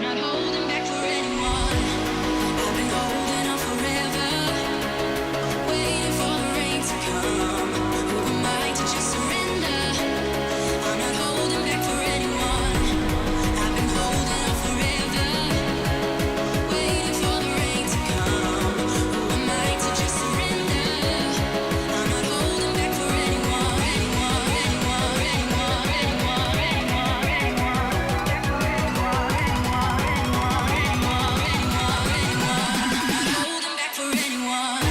not holding back for anyone. I've been holding on forever, waiting for the rain to come. Who am I to just surrender? I'm not holding back for anyone. I've been holding on forever, waiting for the rain to come. Who am I to just surrender? I'm not holding back for anyone. Anyone, anyone, anyone, anyone, anyone, anyone. Holding back for anyone. Waiting for the rain to come. Holding back for anyone.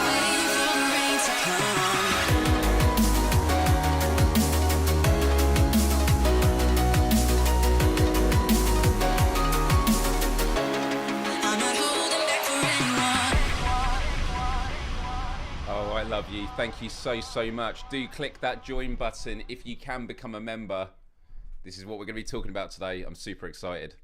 Waiting for the rain to come. I'm not holding back for anyone. Oh, I love you. Thank you so, so much. Do click that join button if you can become a member. This is what we're going to be talking about today. I'm super excited.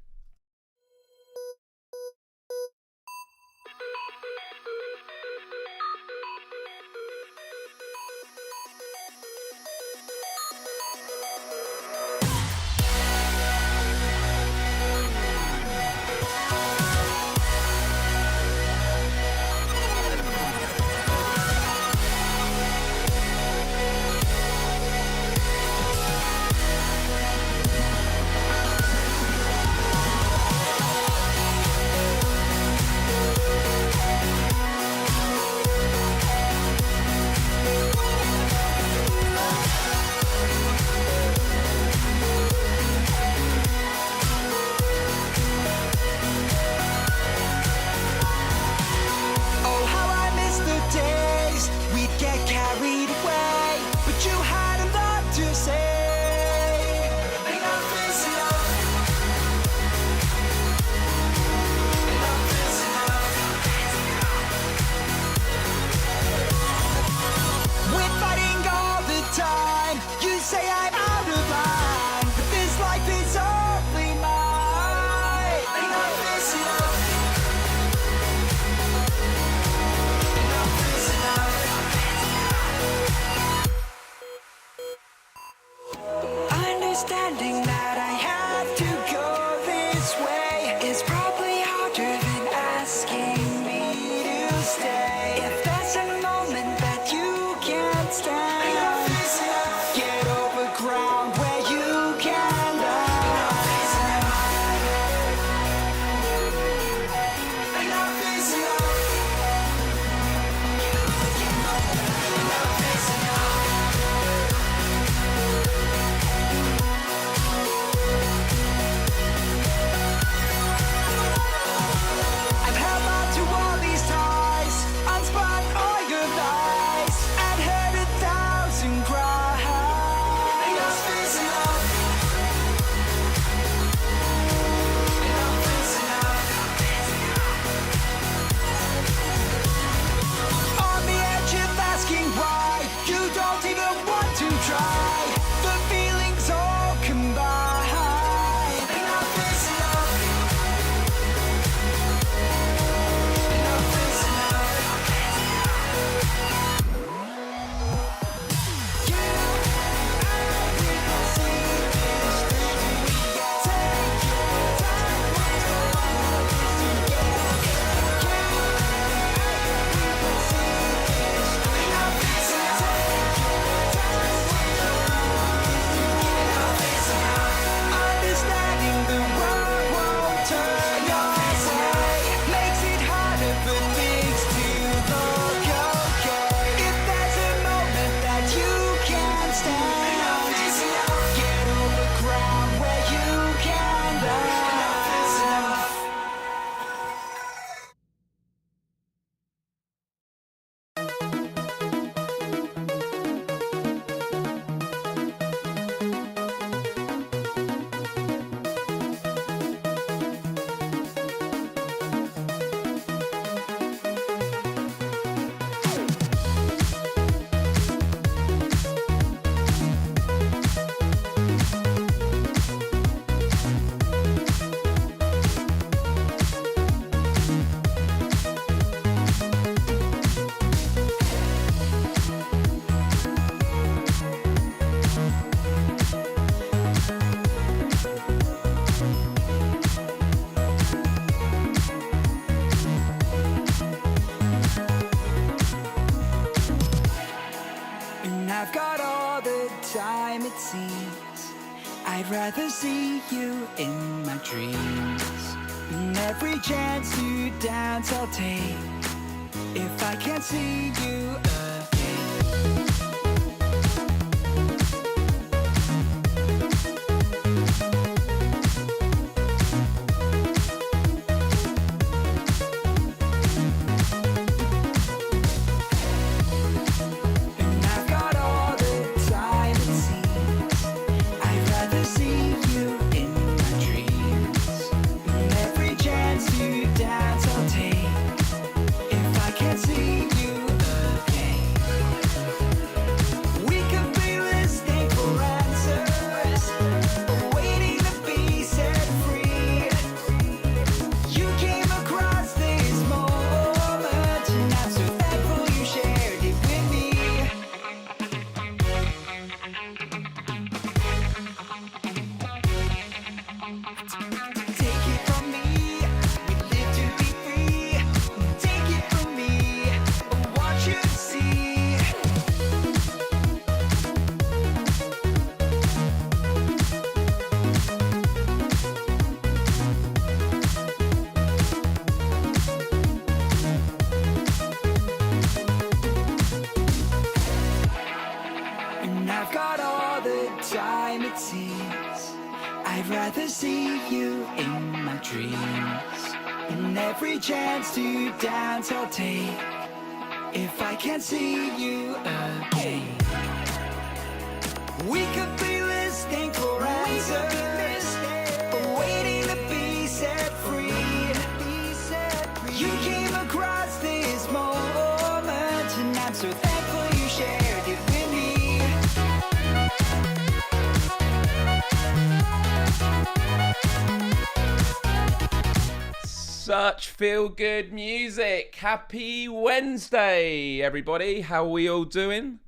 Oh, how I miss the days we'd get carried away, but you had a lot to say. Enough is enough. Enough is enough. We're fighting all the time. You say I'm out of line, but this life is only mine. Enough is enough. Understanding that I have to go this way is probably harder than asking me to stay. If there's a moment that you can't stand, get over ground where you can land. Enough is enough. Enough is enough. it seems. I'd rather see you in my dreams. And every chance to dance I'll take if I can't see you again. And I've got all the time it seems. I'd rather see you in my dreams. And every chance to dance I'll take if I can't see you again. We could be listening for answers, waiting to be set free. You came across this moment, and I'm so thankful you shared it with me. Take it from me, we live to be free. Take it from me, I want you to see. And I've got all the time it seems. I'd rather see you in my dreams. And every chance to dance I'll take if I can't see you again. We could be listening for answers, waiting to be set free. You came across this moment, and I'm so thankful you shared it with me. Such feel good music. Happy Wednesday, everybody. How are we all doing?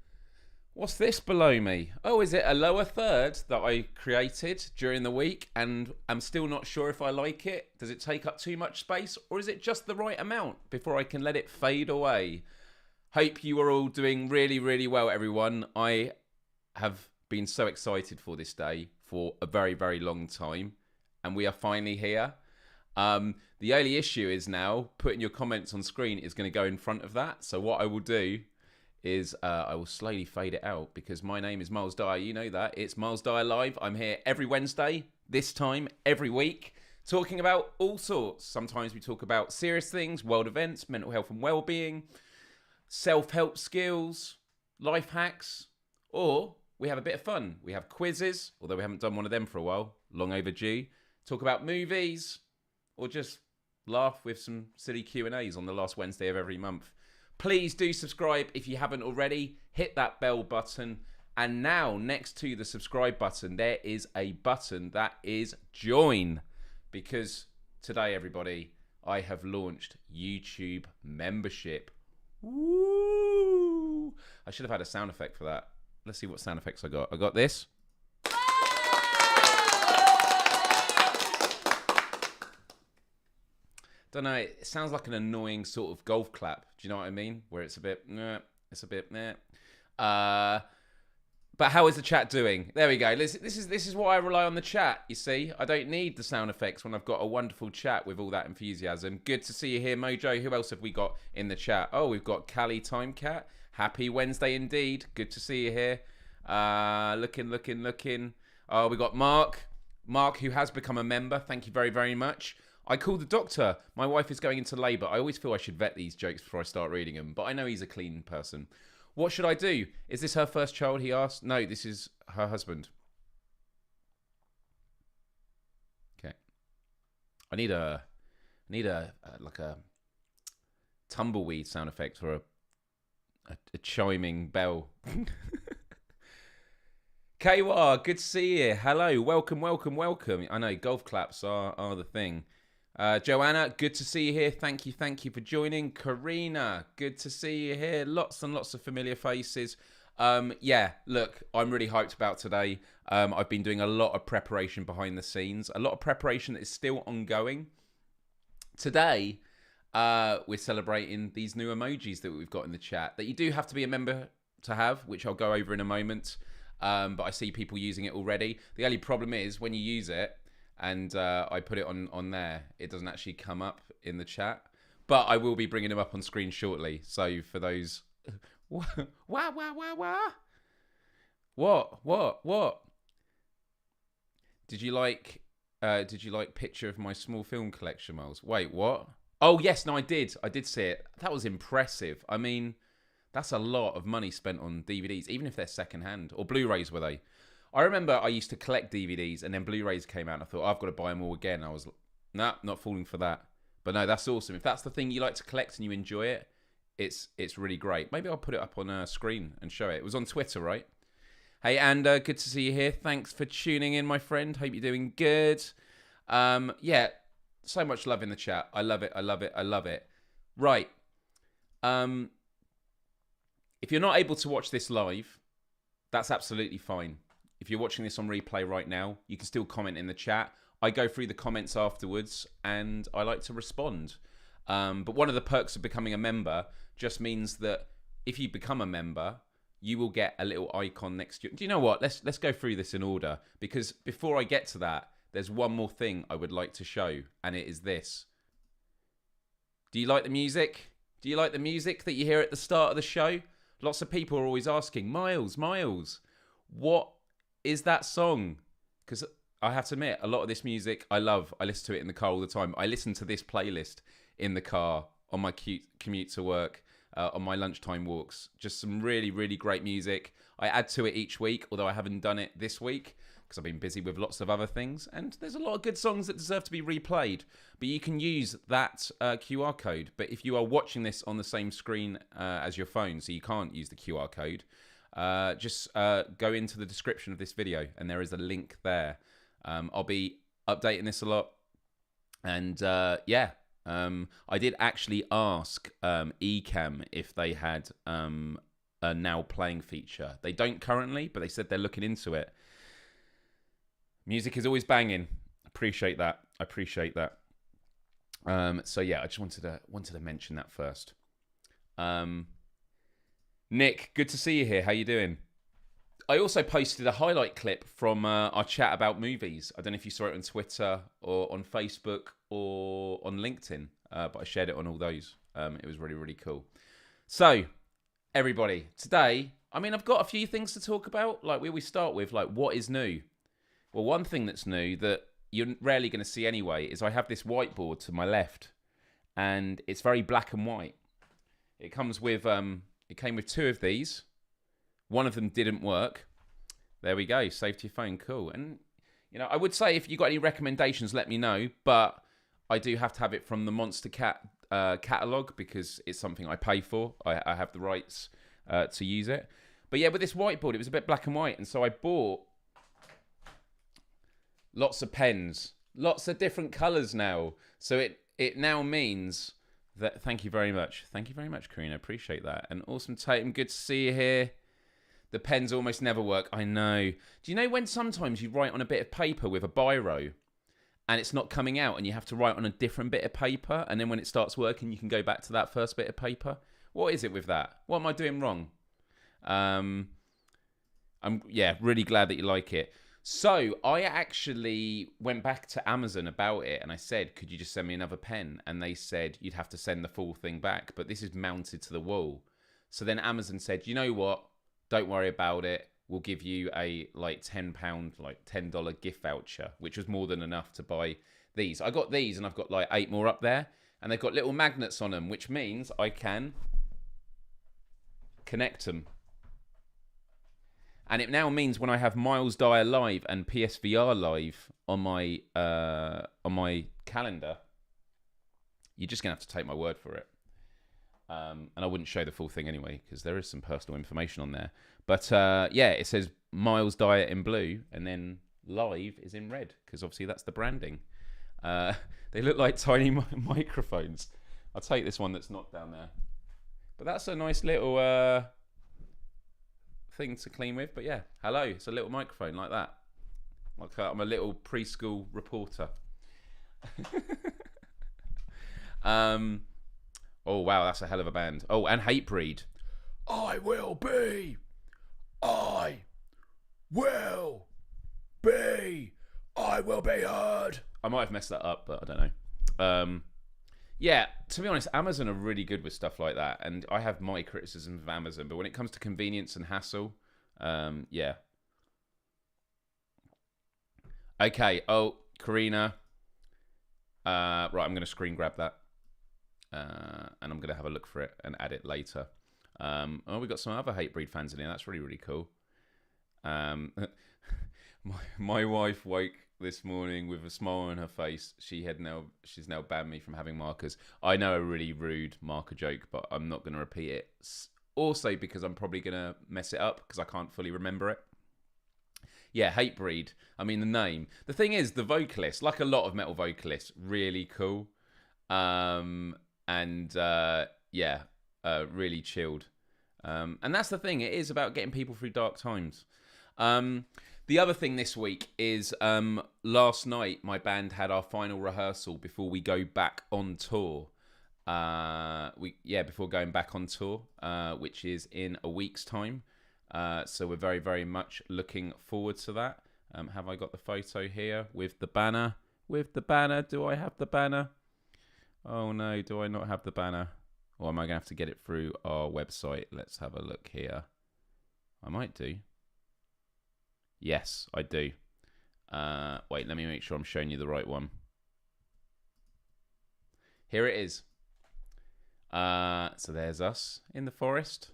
What's this below me? Oh, is it a lower third that I created during the week and I'm still not sure if I like it? Does it take up too much space, or is it just the right amount before I can let it fade away? Hope you are all doing really, really well, everyone. I have been so excited for this day for a very, very long time, and we are finally here. The only issue is now putting your comments on screen is going to go in front of that. So what I will do is I will slowly fade it out, because my name is Myles Dyer. You know that. It's Myles Dyer Live. I'm here every Wednesday, this time, every week, talking about all sorts. Sometimes we talk about serious things, world events, mental health and well-being, self-help skills, life hacks, or we have a bit of fun. We have quizzes, although we haven't done one of them for a while, long overdue. Talk about movies, or just laugh with some silly Q&As on the last Wednesday of every month. Please do subscribe if you haven't already. Hit that bell button. And now, next to the subscribe button, there is a button that is join. Because today, everybody, I have launched YouTube membership. Woo! I should have had a sound effect for that. Let's see what sound effects I got. I got this. Don't know, it sounds like an annoying sort of golf clap. Do you know what I mean? Where it's a bit, it's a bit, but how is the chat doing? There we go. This is why I rely on the chat, you see. I don't need the sound effects when I've got a wonderful chat with all that enthusiasm. Good to see you here, Mojo. Who else have we got in the chat? Oh, we've got Callie Timecat. Happy Wednesday indeed. Good to see you here. Looking. Oh, we got Mark. Mark, who has become a member. Thank you very, very much. I called the doctor. My wife is going into labour. I always feel I should vet these jokes before I start reading them, but I know he's a clean person. What should I do? Is this her first child, he asked. No, this is her husband. Okay. I need a like a tumbleweed sound effect, or a chiming bell. Kwar, good to see you. Hello, welcome. I know golf claps are the thing. Joanna, good to see you here. Thank you for joining. Karina, good to see you here. Lots and lots of familiar faces. Yeah, look, I'm really hyped about today. I've been doing a lot of preparation behind the scenes, a lot of preparation that is still ongoing. Today, we're celebrating these new emojis that we've got in the chat that you do have to be a member to have, which I'll go over in a moment. but I see people using it already. The only problem is when you use it and I put it on there, it doesn't actually come up in the chat. But I will be bringing them up on screen shortly. So for those... Wah, wah, wah, wah. What? Did you like picture of my small film collection, Miles? Wait, what? Oh, yes, no, I did. I did see it. That was impressive. I mean, that's a lot of money spent on DVDs, even if they're secondhand. Or Blu-rays, were they? I remember I used to collect DVDs, and then Blu-rays came out, and I thought, I've got to buy them all again. I was, nah, not falling for that. But no, that's awesome. If that's the thing you like to collect and you enjoy it, it's really great. Maybe I'll put it up on a screen and show it. It was on Twitter, right? Hey, and good to see you here. Thanks for tuning in, my friend. Hope you're doing good. Yeah, so much love in the chat. I love it. Right. If you're not able to watch this live, that's absolutely fine. If you're watching this on replay right now, you can still comment in the chat. I go through the comments afterwards, and I like to respond. But one of the perks of becoming a member just means that if you become a member, you will get a little icon next to you. Do you know what? Let's go through this in order, because before I get to that, there's one more thing I would like to show, and it is this. Do you like the music? Do you like the music that you hear at the start of the show? Lots of people are always asking, Miles, what is that song? Because I have to admit, a lot of this music I love. I listen to it in the car all the time. I listen to this playlist in the car on my commute to work, on my lunchtime walks. Just some really, really great music. I add to it each week, although I haven't done it this week because I've been busy with lots of other things. And there's a lot of good songs that deserve to be replayed. But you can use that QR code. But if you are watching this on the same screen as your phone, so you can't use the QR code, just go into the description of this video, and there is a link there. I'll be updating this a lot. And yeah, I did actually ask Ecamm if they had a now playing feature. They don't currently, but they said they're looking into it. Music is always banging. Appreciate that. So yeah, I just wanted to mention that first. Nick, good to see you here. How you doing? I also posted a highlight clip from our chat about movies. I don't know if you saw it on Twitter or on Facebook or on LinkedIn, but I shared it on all those. It was really, really cool. So, everybody, today, I mean, I've got a few things to talk about. Like, we always start with, like, what is new? Well, one thing that's new that you're rarely going to see anyway is I have this whiteboard to my left, and it's very black and white. It comes with, it came with two of these. One of them didn't work. There we go. Saved to your phone. Cool. And, you know, I would say if you got any recommendations, let me know. But I do have to have it from the Monster Cat catalogue because it's something I pay for. I have the rights to use it. But yeah, with this whiteboard, it was a bit black and white. And so I bought lots of pens. Lots of different colours now. So it now means that... Thank you very much. Thank you very much, Karina. Appreciate that. And awesome, Tatum. Good to see you here. The pens almost never work. I know. Do you know when sometimes you write on a bit of paper with a biro and it's not coming out and you have to write on a different bit of paper, and then when it starts working you can go back to that first bit of paper? What is it with that? What am I doing wrong? I'm really glad that you like it. So I actually went back to Amazon about it and I said, could you just send me another pen? And they said you'd have to send the full thing back, but this is mounted to the wall. So then Amazon said, you know what? Don't worry about it. We'll give you a like £10, like $10 gift voucher, which was more than enough to buy these. I got these and I've got like 8 more up there, and they've got little magnets on them, which means I can connect them. And it now means when I have Myles Dyer live and PSVR live on my calendar, you're just gonna have to take my word for it. And I wouldn't show the full thing anyway, because there is some personal information on there. But yeah, it says Myles Dyer in blue, and then live is in red, because obviously that's the branding. They look like tiny microphones. I'll take this one that's not down there. But that's a nice little thing to clean with. But yeah, hello, it's a little microphone like that. Like I'm a little preschool reporter. Oh, wow, that's a hell of a band. Oh, and Hatebreed. I will be will be. I will be heard. I might have messed that up, but I don't know. Yeah, to be honest, Amazon are really good with stuff like that, and I have my criticisms of Amazon, but when it comes to convenience and hassle, yeah. Okay. Oh, Karina. Right, I'm going to screen grab that, and I'm going to have a look for it and add it later. Oh, we got some other Hatebreed fans in here. That's really, really cool. My wife woke this morning with a smile on her face. She's now banned me from having markers. I know a really rude marker joke, but I'm not going to repeat it. Also, because I'm probably going to mess it up because I can't fully remember it. Yeah, Hatebreed. I mean, the name. The thing is, the vocalist, like a lot of metal vocalists, really cool. Really chilled. And that's the thing. It is about getting people through dark times. The other thing this week is last night my band had our final rehearsal before we go back on tour. Before going back on tour, which is in a week's time. So we're very, very much looking forward to that. Have I got the photo here with the banner? With the banner, do I have the banner? Oh no, do I not have the banner? Or am I going to have to get it through our website? Let's have a look here. I might do. Yes, I do. Wait, let me make sure I'm showing you the right one. Here it is. So there's us in the forest.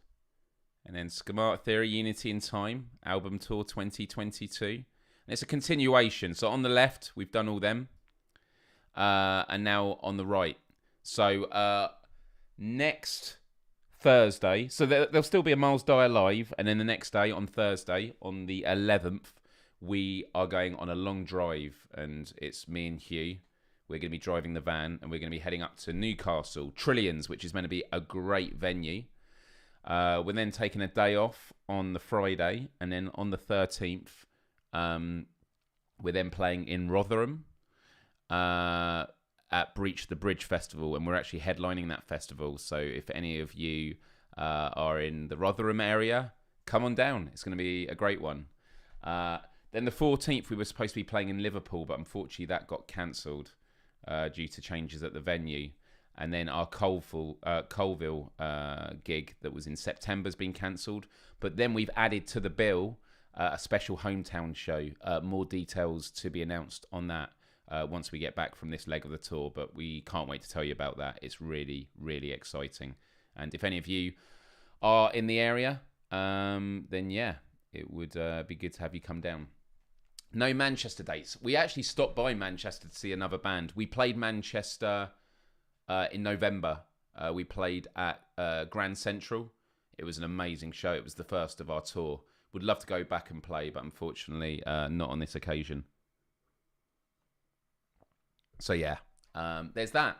And then Schematic Theory, Unity in Time, Album Tour 2022. And it's a continuation. So on the left, we've done all them. And now on the right. So next Thursday, so there'll still be a Myles Dyer live. And then the next day, on Thursday, on the 11th, we are going on a long drive. And it's me and Hugh. We're going to be driving the van. And we're going to be heading up to Newcastle, Trillions, which is meant to be a great venue. We're then taking a day off on the Friday, and then on the 13th, we're then playing in Rotherham at Breach the Bridge Festival, and we're actually headlining that festival. So if any of you are in the Rotherham area, come on down. It's going to be a great one. Then the 14th, we were supposed to be playing in Liverpool, but unfortunately that got cancelled due to changes at the venue. And then our Colville gig that was in September has been cancelled. But then we've added to the bill a special hometown show. More details to be announced on that once we get back from this leg of the tour. But we can't wait to tell you about that. It's really, really exciting. And if any of you are in the area, then yeah, it would be good to have you come down. No Manchester dates. We actually stopped by Manchester to see another band. We played Manchester... in November, we played at Grand Central. It was an amazing show. It was the first of our tour. Would love to go back and play, but unfortunately not on this occasion. So yeah, there's that.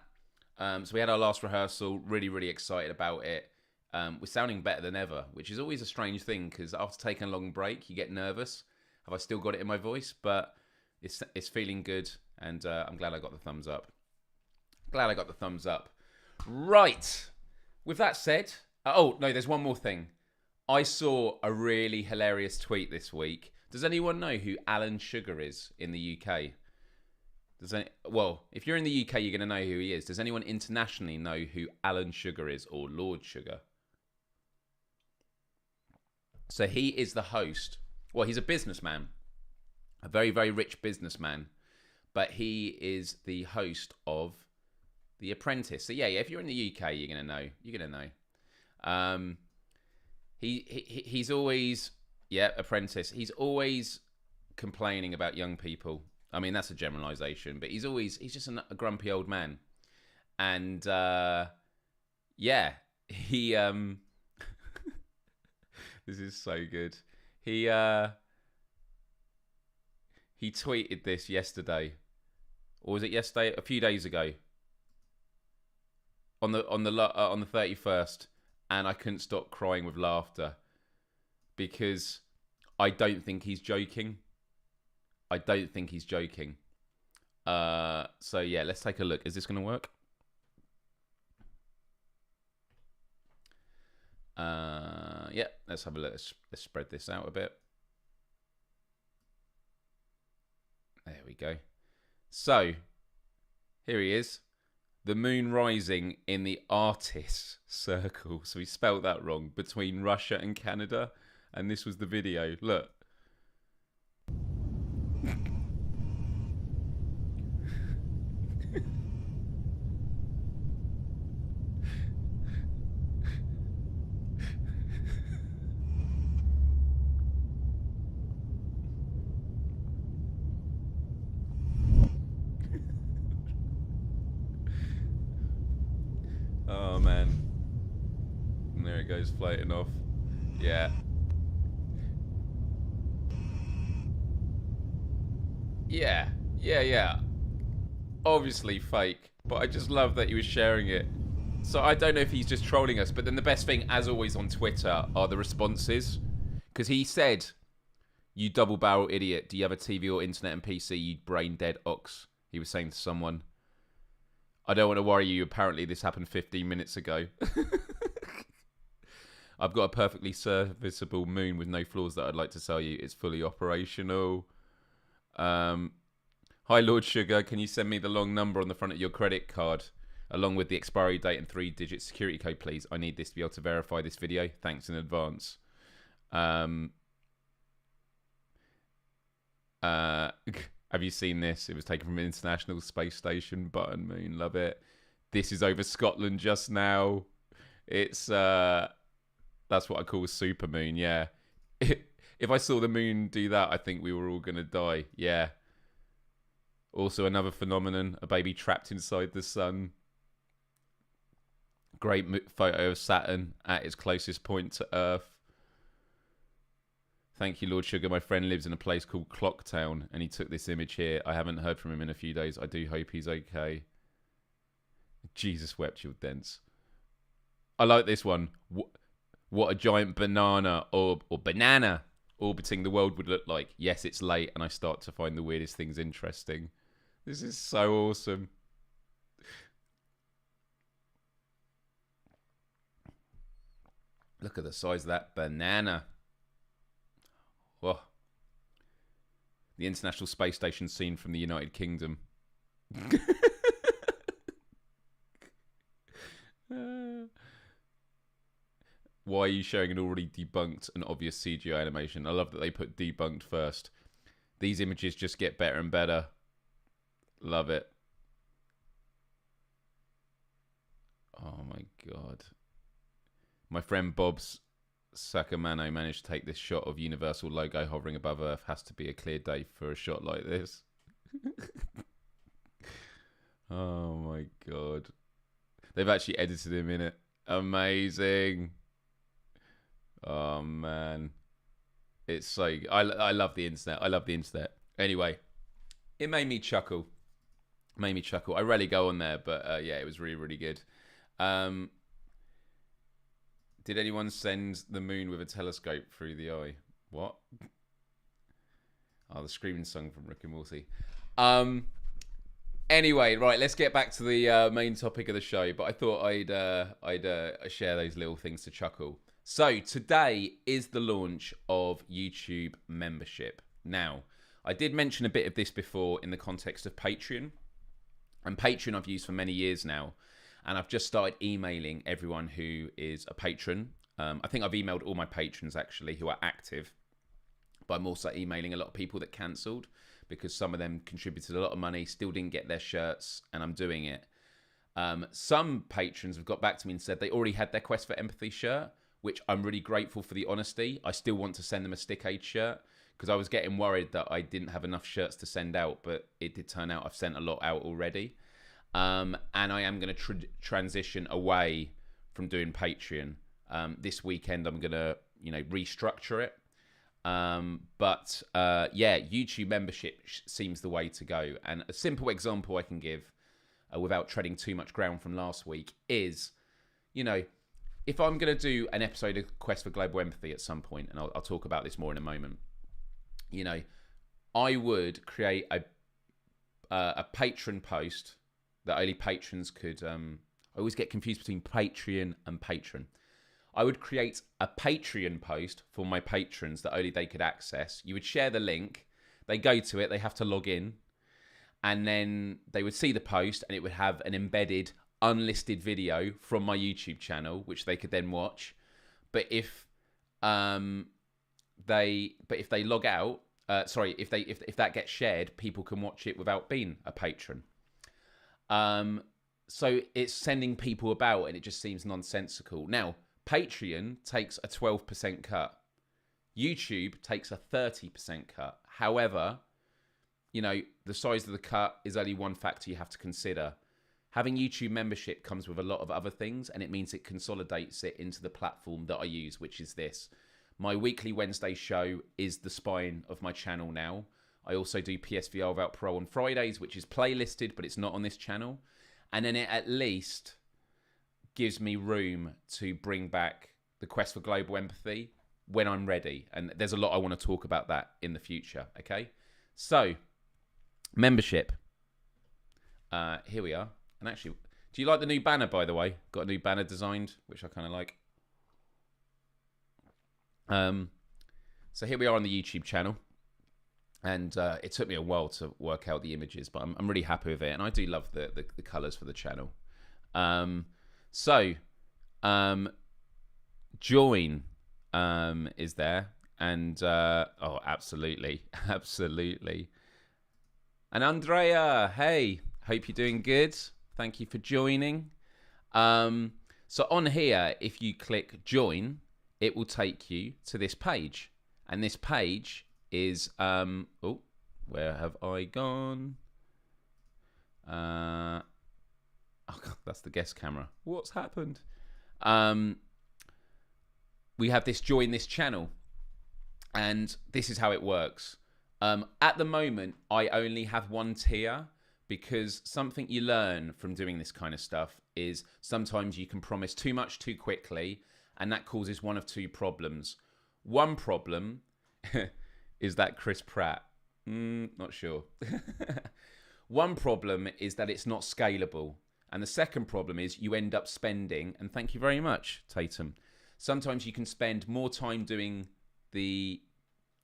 So we had our last rehearsal. Really, really excited about it. We're sounding better than ever, which is always a strange thing because after taking a long break, you get nervous. Have I still got it in my voice? But it's feeling good, and I'm glad I got the thumbs up. Right. With that said, oh, no, there's one more thing. I saw a really hilarious tweet this week. Does anyone know who Alan Sugar is in the UK? Well, if you're in the UK, you're going to know who he is. Does anyone internationally know who Alan Sugar is, or Lord Sugar? So he is the host. Well, he's a businessman. A very, very rich businessman. But he is the host of The Apprentice. So yeah, if you're in the UK, you're gonna know. He's always Apprentice. He's always complaining about young people. I mean, that's a generalisation, but he's just a grumpy old man. And he this is so good. He tweeted this yesterday, or was it yesterday? A few days ago. On the 31st, and I couldn't stop crying with laughter because I don't think he's joking. So yeah, let's take a look. Is this going to work? Yeah, let's have a look. Let's spread this out a bit. There we go. So, here he is. The moon rising in the artist's circle. So he spelled that wrong. Between Russia and Canada. And this was the video. Look. Oh, man. And there it goes, floating off. Yeah. Yeah. Obviously fake, but I just love that he was sharing it. So I don't know if he's just trolling us, but then the best thing, as always on Twitter, are the responses. Because he said, "You double-barrel idiot, do you have a TV or internet and PC, you brain-dead ox?" He was saying to someone. I don't want to worry you, apparently this happened 15 minutes ago. I've got a perfectly serviceable moon with no flaws that I'd like to sell you. It's fully operational. Hi, Lord Sugar. Can you send me the long number on the front of your credit card, along with the expiry date and 3-digit security code, please? I need this to be able to verify this video. Thanks in advance. Have you seen this? It was taken from an International Space Station. Button moon. Love it. This is over Scotland just now. It's... that's what I call a super moon, yeah. If I saw the moon do that, I think we were all going to die. Yeah. Also another phenomenon, a baby trapped inside the sun. Great photo of Saturn at its closest point to Earth. Thank you, Lord Sugar. My friend lives in a place called Clocktown, and he took this image here. I haven't heard from him in a few days. I do hope he's okay. Jesus wept, you're dense. I like this one. What a giant banana or banana orbiting the world would look like. Yes, it's late, and I start to find the weirdest things interesting. This is so awesome. Look at the size of that banana. Whoa. The International Space Station seen from the United Kingdom. Why are you showing an already debunked and obvious CGI animation? I love that they put debunked first. These images just get better and better. Love it. Oh my god. My friend Bob's Sacamano managed to take this shot of Universal logo hovering above Earth. Has to be a clear day for a shot like this. Oh my god. They've actually edited him in it. Amazing. Oh man. It's so... I love the internet. I love the internet. Anyway, it made me chuckle. I rarely go on there, but yeah, it was really, really good. Did anyone send the moon with a telescope through the eye? What? Oh, the screaming song from Rick and Morty. Anyway, right, let's get back to the main topic of the show. But I thought I'd share those little things to chuckle. So today is the launch of YouTube membership. Now, I did mention a bit of this before in the context of Patreon. And Patreon I've used for many years now. And I've just started emailing everyone who is a patron. I think I've emailed all my patrons, actually, who are active. But I'm also emailing a lot of people that cancelled because some of them contributed a lot of money, still didn't get their shirts, and I'm doing it. Some patrons have got back to me and said they already had their Quest for Empathy shirt, which I'm really grateful for the honesty. I still want to send them a Stick Aid shirt because I was getting worried that I didn't have enough shirts to send out, but it did turn out I've sent a lot out already. And I am going to transition away from doing Patreon. This weekend I'm going to, restructure it. But YouTube membership seems the way to go. And a simple example I can give, without treading too much ground from last week, is, if I'm going to do an episode of Quest for Global Empathy at some point, and I'll talk about this more in a moment, I would create a patron post that only patrons could... I always get confused between Patreon and patron. I would create a Patreon post for my patrons that only they could access. You would share the link. They go to it, they have to log in, and then they would see the post, and it would have an embedded, unlisted video from my YouTube channel, which they could then watch. But if they log out, if that gets shared, people can watch it without being a patron. So it's sending people about, and it just seems nonsensical. Now, Patreon takes a 12% cut. YouTube takes a 30% cut. However, you know, the size of the cut is only one factor you have to consider. Having YouTube membership comes with a lot of other things, and it means it consolidates it into the platform that I use, which is this. My weekly Wednesday show is the spine of my channel now. I also do PSVR Without Pro on Fridays, which is playlisted, but it's not on this channel. And then it at least gives me room to bring back the Quest for Global Empathy when I'm ready. And there's a lot I want to talk about that in the future, okay? So, membership. Here we are. And actually, do you like the new banner, by the way? Got a new banner designed, which I kind of like. So here we are on the YouTube channel. And it took me a while to work out the images, but I'm really happy with it. And I do love the colours for the channel. Join is there. And, oh, absolutely. Absolutely. And Andrea, hey, hope you're doing good. Thank you for joining. So on here, if you click join, it will take you to this page. And this page is, oh, where have I gone? Oh, God, that's the guest camera. What's happened? We have this join this channel. And this is how it works. At the moment, I only have one tier because something you learn from doing this kind of stuff is sometimes you can promise too much too quickly, and that causes one of two problems. One problem is that Chris Pratt. Not sure. One problem is that it's not scalable. And the second problem is you end up spending, and thank you very much, Tatum. Sometimes you can spend more time doing the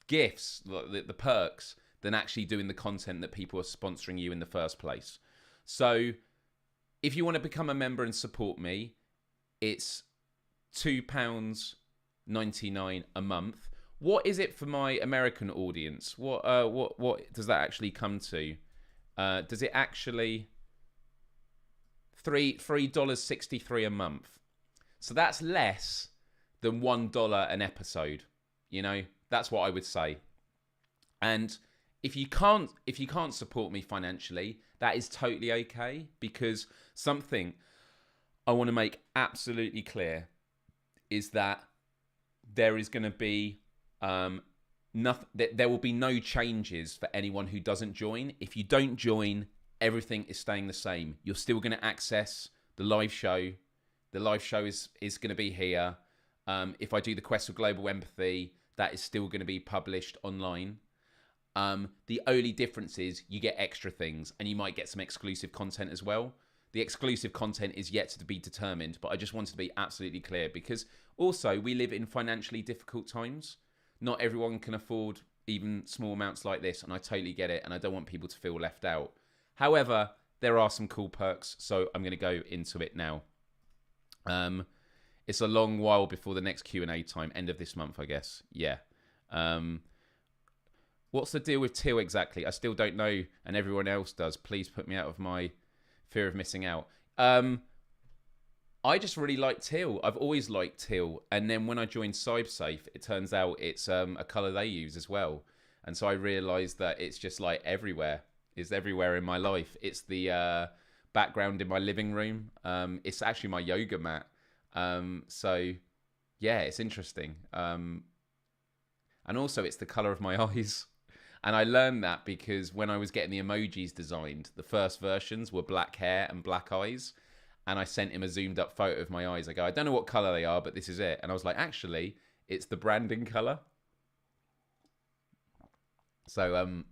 gifts, the perks, than actually doing the content that people are sponsoring you in the first place. So if you want to become a member and support me, it's £2.99 a month. What is it for my American audience? What does that actually come to? Does it actually $3.63 a month? So that's less than $1 an episode. You know, that's what I would say. And if you can't support me financially, that is totally okay, because something I want to make absolutely clear is that there is going to be nothing. There will be no changes for anyone who doesn't join. If you don't join, everything is staying the same. You're still going to access the live show. The live show is going to be here. If I do the Quest for Global Empathy, that is still going to be published online. The only difference is you get extra things, and you might get some exclusive content as well. The exclusive content is yet to be determined, but I just wanted to be absolutely clear, because also we live in financially difficult times. Not everyone can afford even small amounts like this, and I totally get it, and I don't want people to feel left out. However, there are some cool perks, so I'm going to go into it now. It's a long while before the next Q&A time, end of this month, I guess. Yeah. What's the deal with Till exactly? I still don't know, and everyone else does. Please put me out of my fear of missing out. I just really like teal. I've always liked teal. And then when I joined CyberSafe, it turns out it's a colour they use as well. And so I realised that it's just like everywhere. It's everywhere in my life. It's the background in my living room. It's actually my yoga mat. So, yeah, it's interesting. And also it's the colour of my eyes. And I learned that because when I was getting the emojis designed, the first versions were black hair and black eyes. And I sent him a zoomed up photo of my eyes. I go, I don't know what colour they are, but this is it. And I was like, actually, it's the branding colour. So,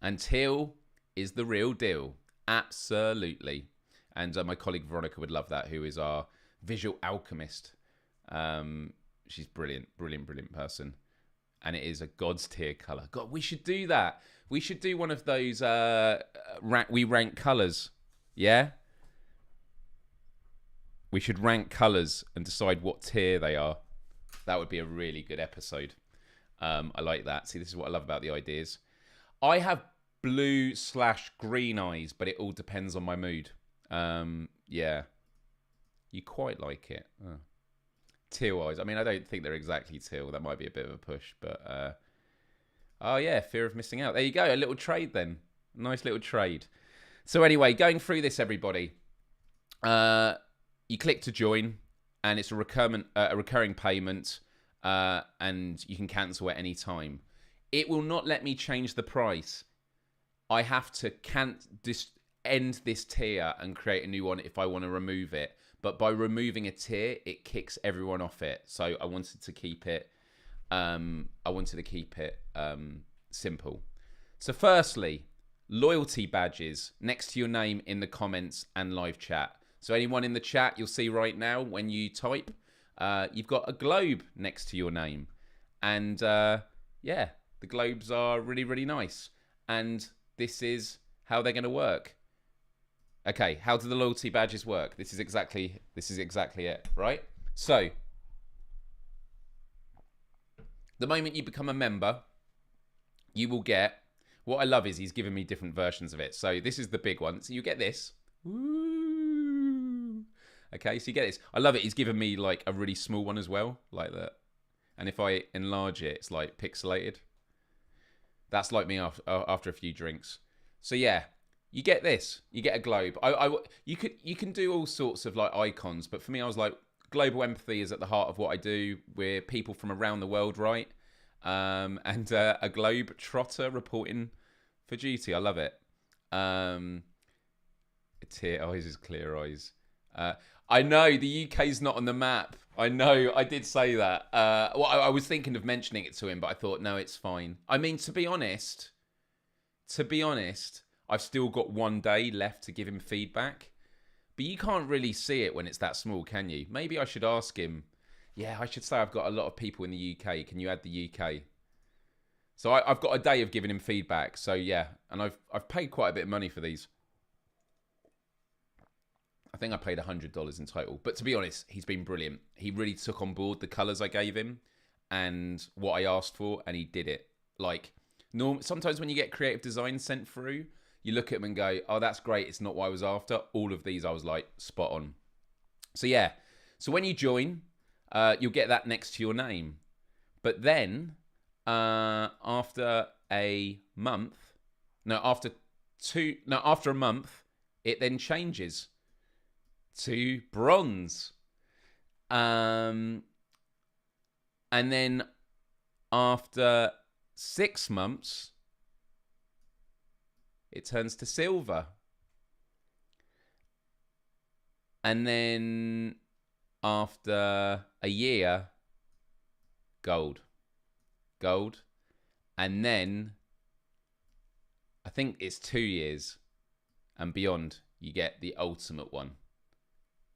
and teal is the real deal. Absolutely. And my colleague Veronica would love that, who is our visual alchemist. She's brilliant, brilliant, brilliant person. and it is a God's tier colour. God, we should do that. We should do one of those we rank colours. Yeah? We should rank colours and decide what tier they are. That would be a really good episode. I like that. See, this is what I love about the ideas. I have blue/green eyes, but it all depends on my mood. Yeah. You quite like it. Oh. Teal eyes. I mean, I don't think they're exactly teal. That might be a bit of a push, but... oh, yeah, fear of missing out. There you go. A little trade then. Nice little trade. So anyway, going through this, everybody. You click to join, and it's a recurring payment, and you can cancel at any time. It will not let me change the price. I have to end this tier and create a new one if I want to remove it. But by removing a tier, it kicks everyone off it. So I wanted to keep it. Simple. So firstly, loyalty badges next to your name in the comments and live chat. So anyone in the chat, you'll see right now when you type, you've got a globe next to your name. And yeah, the globes are really, really nice. And this is how they're going to work. Okay, how do the loyalty badges work? This is exactly it, right? So, the moment you become a member, you will get, what I love is he's given me different versions of it. So this is the big one. So you get this. Woo. Okay, so you get this. I love it. He's given me like a really small one as well, like that. And if I enlarge it, it's like pixelated. That's like me after a few drinks. So yeah, you get this. You get a globe. You can do all sorts of like icons, but for me, I was like, global empathy is at the heart of what I do. We're people from around the world, right? And a globe trotter reporting for duty. I love it. Tear eyes is clear eyes. I know the UK's not on the map. I know. I did say that. Well, I was thinking of mentioning it to him, but I thought, no, it's fine. I mean, to be honest, I've still got 1 day left to give him feedback. But you can't really see it when it's that small, can you? Maybe I should ask him. Yeah, I should say I've got a lot of people in the UK. Can you add the UK? So I've got a day of giving him feedback. So yeah, and I've paid quite a bit of money for these. I think I paid $100 in total. But to be honest, he's been brilliant. He really took on board the colours I gave him and what I asked for, and he did it. Like, sometimes when you get creative design sent through, you look at them and go, oh, that's great. It's not what I was after. All of these, I was like, spot on. So yeah. So when you join, you'll get that next to your name. But then, after a month, after a month, it then changes to bronze. And then after 6 months, it turns to silver. And then after a year, gold. And then I think it's 2 years and beyond, you get the ultimate one.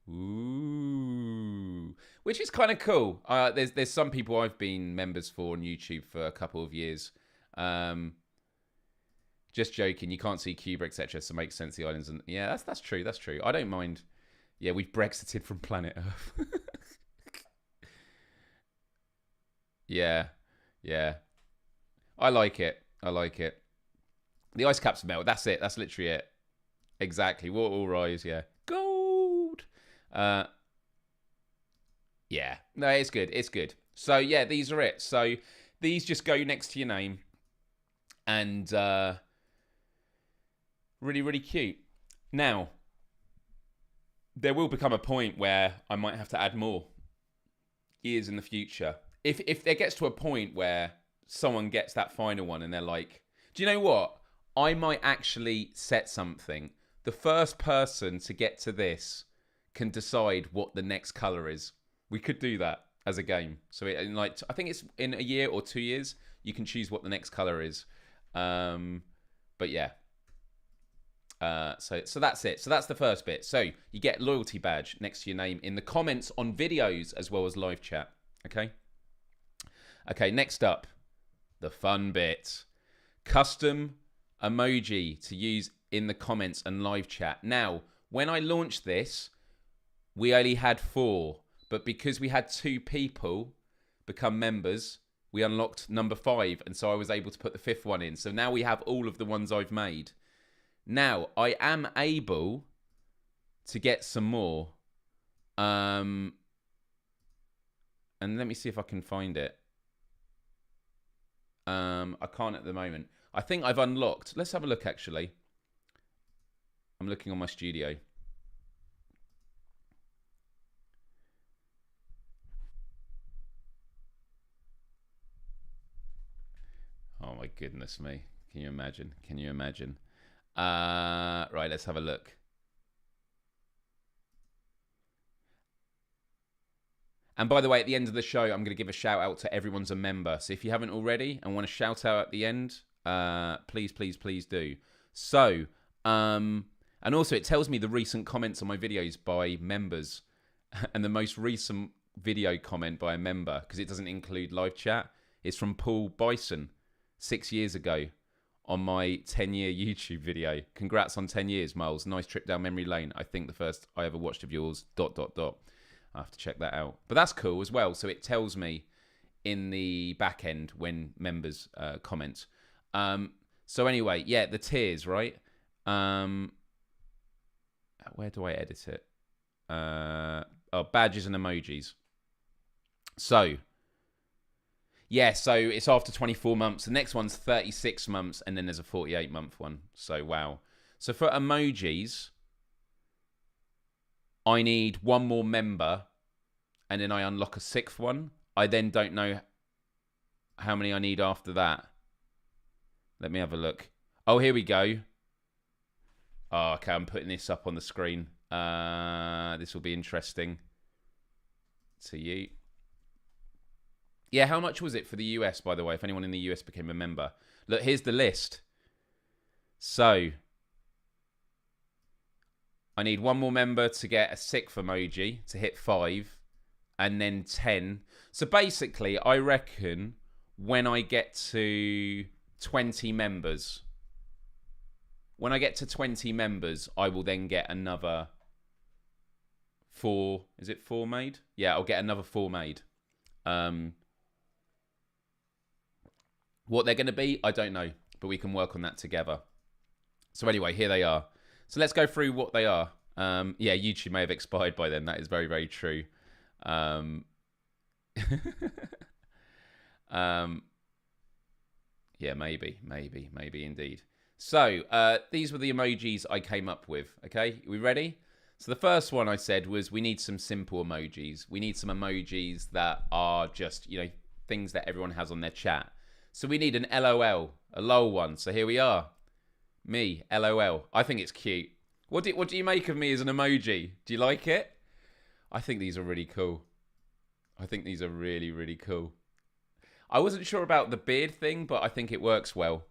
Ooh, which is kind of cool. There's some people I've been members for on YouTube for a couple of years. Just joking. You can't see Cuba, etc. So it makes sense. The islands, and yeah, that's true. That's true. I don't mind. Yeah, we've Brexited from planet Earth. Yeah. I like it. The ice caps melt. That's it. That's literally it. Exactly. Water will rise. Yeah. Gold. Yeah. No, it's good. So yeah, these are it. So these just go next to your name, and really, really cute. Now, there will become a point where I might have to add more years in the future. If there gets to a point where someone gets that final one and they're like, do you know what? I might actually set something. The first person to get to this can decide what the next color is. We could do that as a game. So I think it's in a year or 2 years, you can choose what the next color is. But yeah. So that's it. So that's the first bit. So you get loyalty badge next to your name in the comments on videos as well as live chat. Okay, next up, the fun bit. Custom emoji to use in the comments and live chat. Now, when I launched this, we only had 4, but because we had 2 people become members, we unlocked number 5, and so I was able to put the 5th one in. So now we have all of the ones I've made. Now, I am able to get some more. And let me see if I can find it. I can't at the moment. I think I've unlocked. Let's have a look, actually. I'm looking on my studio. Oh, my goodness me. Can you imagine? Can you imagine? Right, let's have a look. And by the way, at the end of the show, I'm going to give a shout out to everyone's a member. So if you haven't already and want a shout out at the end, please, please, please do. So, and also it tells me the recent comments on my videos by members. And the most recent video comment by a member, because it doesn't include live chat, is from Paul Bison 6 years ago on my 10-year YouTube video. Congrats on 10 years, Myles. Nice trip down memory lane. I think the first I ever watched of yours, ... I have to check that out. But that's cool as well. So it tells me in the back end when members comment. So anyway, yeah, the tiers, right? Where do I edit it? Badges and emojis. So, yeah, so it's after 24 months. The next one's 36 months, and then there's a 48-month one. So, wow. So for emojis, I need one more member, and then I unlock a 6th one. I then don't know how many I need after that. Let me have a look. Oh, here we go. Oh, okay, I'm putting this up on the screen. This will be interesting to you. Yeah, how much was it for the US, by the way, if anyone in the US became a member? Look, here's the list. So, I need one more member to get a 6th emoji to hit 5, and then 10. So basically, I reckon when I get to 20 members, when I get to 20 members, I will then get another 4. Is it 4 made? Yeah, I'll get another 4 made. What they're going to be, I don't know, but we can work on that together. So anyway, here they are. So let's go through what they are. Yeah, YouTube may have expired by then. That is very, very true. Yeah, maybe indeed. So these were the emojis I came up with. Okay, we ready? So the first one I said was we need some simple emojis. We need some emojis that are just, you know, things that everyone has on their chat. So we need an LOL, a lol one. So here we are. Me, LOL. I think it's cute. What do you make of me as an emoji? Do you like it? I think these are really cool. I think these are really, really cool. I wasn't sure about the beard thing, but I think it works well.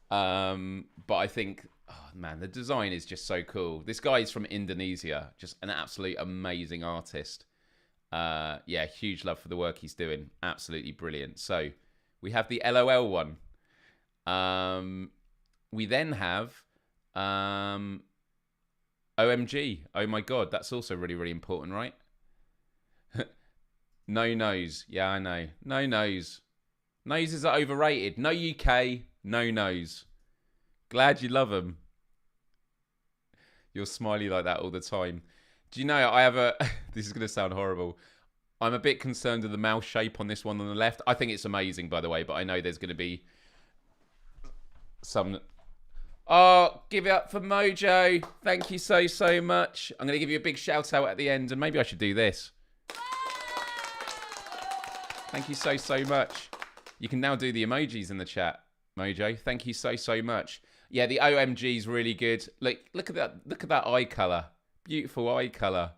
But I think, oh man, the design is just so cool. This guy is from Indonesia, just an absolute amazing artist. Yeah, huge love for the work he's doing. Absolutely brilliant. So we have the LOL one. We then have OMG. Oh my God, that's also really, really important, right? No nose. Yeah, I know. No nose. Noses are overrated. No UK, no nose. Glad you love them. You're smiley like that all the time. Do you know, I have a... This is going to sound horrible. I'm a bit concerned with the mouth shape on this one on the left. I think it's amazing, by the way, but I know there's going to be some... Oh, give it up for Mojo. Thank you so, so much. I'm going to give you a big shout out at the end, and maybe I should do this. Thank you so, so much. You can now do the emojis in the chat, Mojo. Thank you so, so much. Yeah, the OMG is really good. Look at that. Look at that eye color. Beautiful eye color.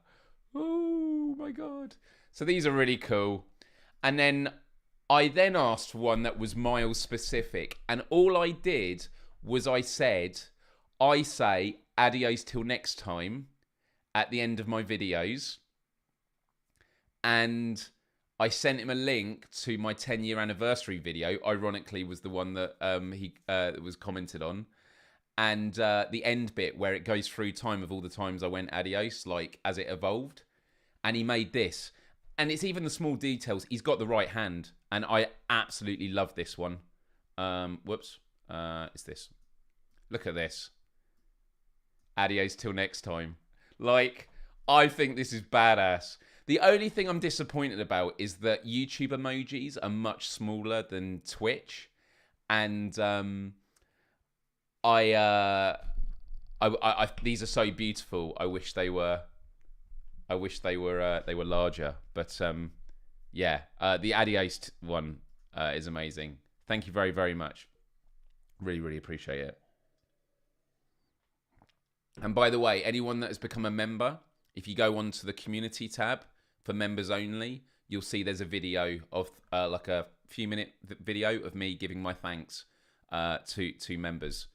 Oh my God. So these are really cool. And then I then asked for one that was Myles specific, and all I did was I say adios till next time at the end of my videos, and I sent him a link to my 10-year anniversary video. Ironically, was the one that he was commented on. And the end bit where it goes through time of all the times I went adios, like as it evolved. And he made this. And it's even the small details. He's got the right hand. And I absolutely love this one. Whoops. It's this. Look at this. Adios till next time. Like, I think this is badass. The only thing I'm disappointed about is that YouTube emojis are much smaller than Twitch. And I these are so beautiful. I wish they were larger. But yeah, the Adios one is amazing. Thank you very, very much. Really, really appreciate it. And by the way, anyone that has become a member, if you go onto the community tab for members only, you'll see there's a video of like a few minute video of me giving my thanks to members.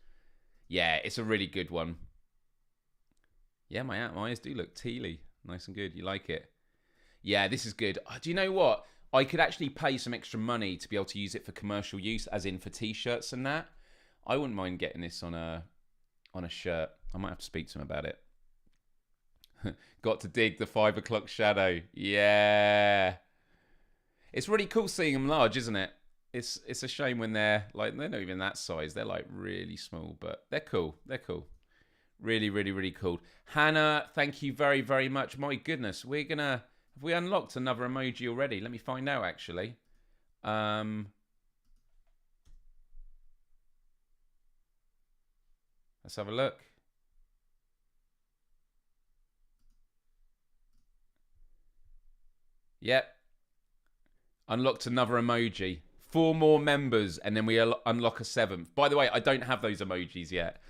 Yeah, it's a really good one. Yeah, my eyes do look tealy. Nice and good. You like it? Yeah, this is good. Do you know what? I could actually pay some extra money to be able to use it for commercial use, as in for t-shirts and that. I wouldn't mind getting this on a shirt. I might have to speak to him about it. Got to dig the 5 o'clock shadow. Yeah. It's really cool seeing them large, isn't it? It's a shame when they're not even that size. They're like really small, but they're cool. They're cool. Really, really, really cool. Hannah, thank you very, very much. My goodness, have we unlocked another emoji already? Let me find out, actually. Let's have a look. Yep. Unlocked another emoji. 4 more members, and then we unlock a 7th. By the way, I don't have those emojis yet.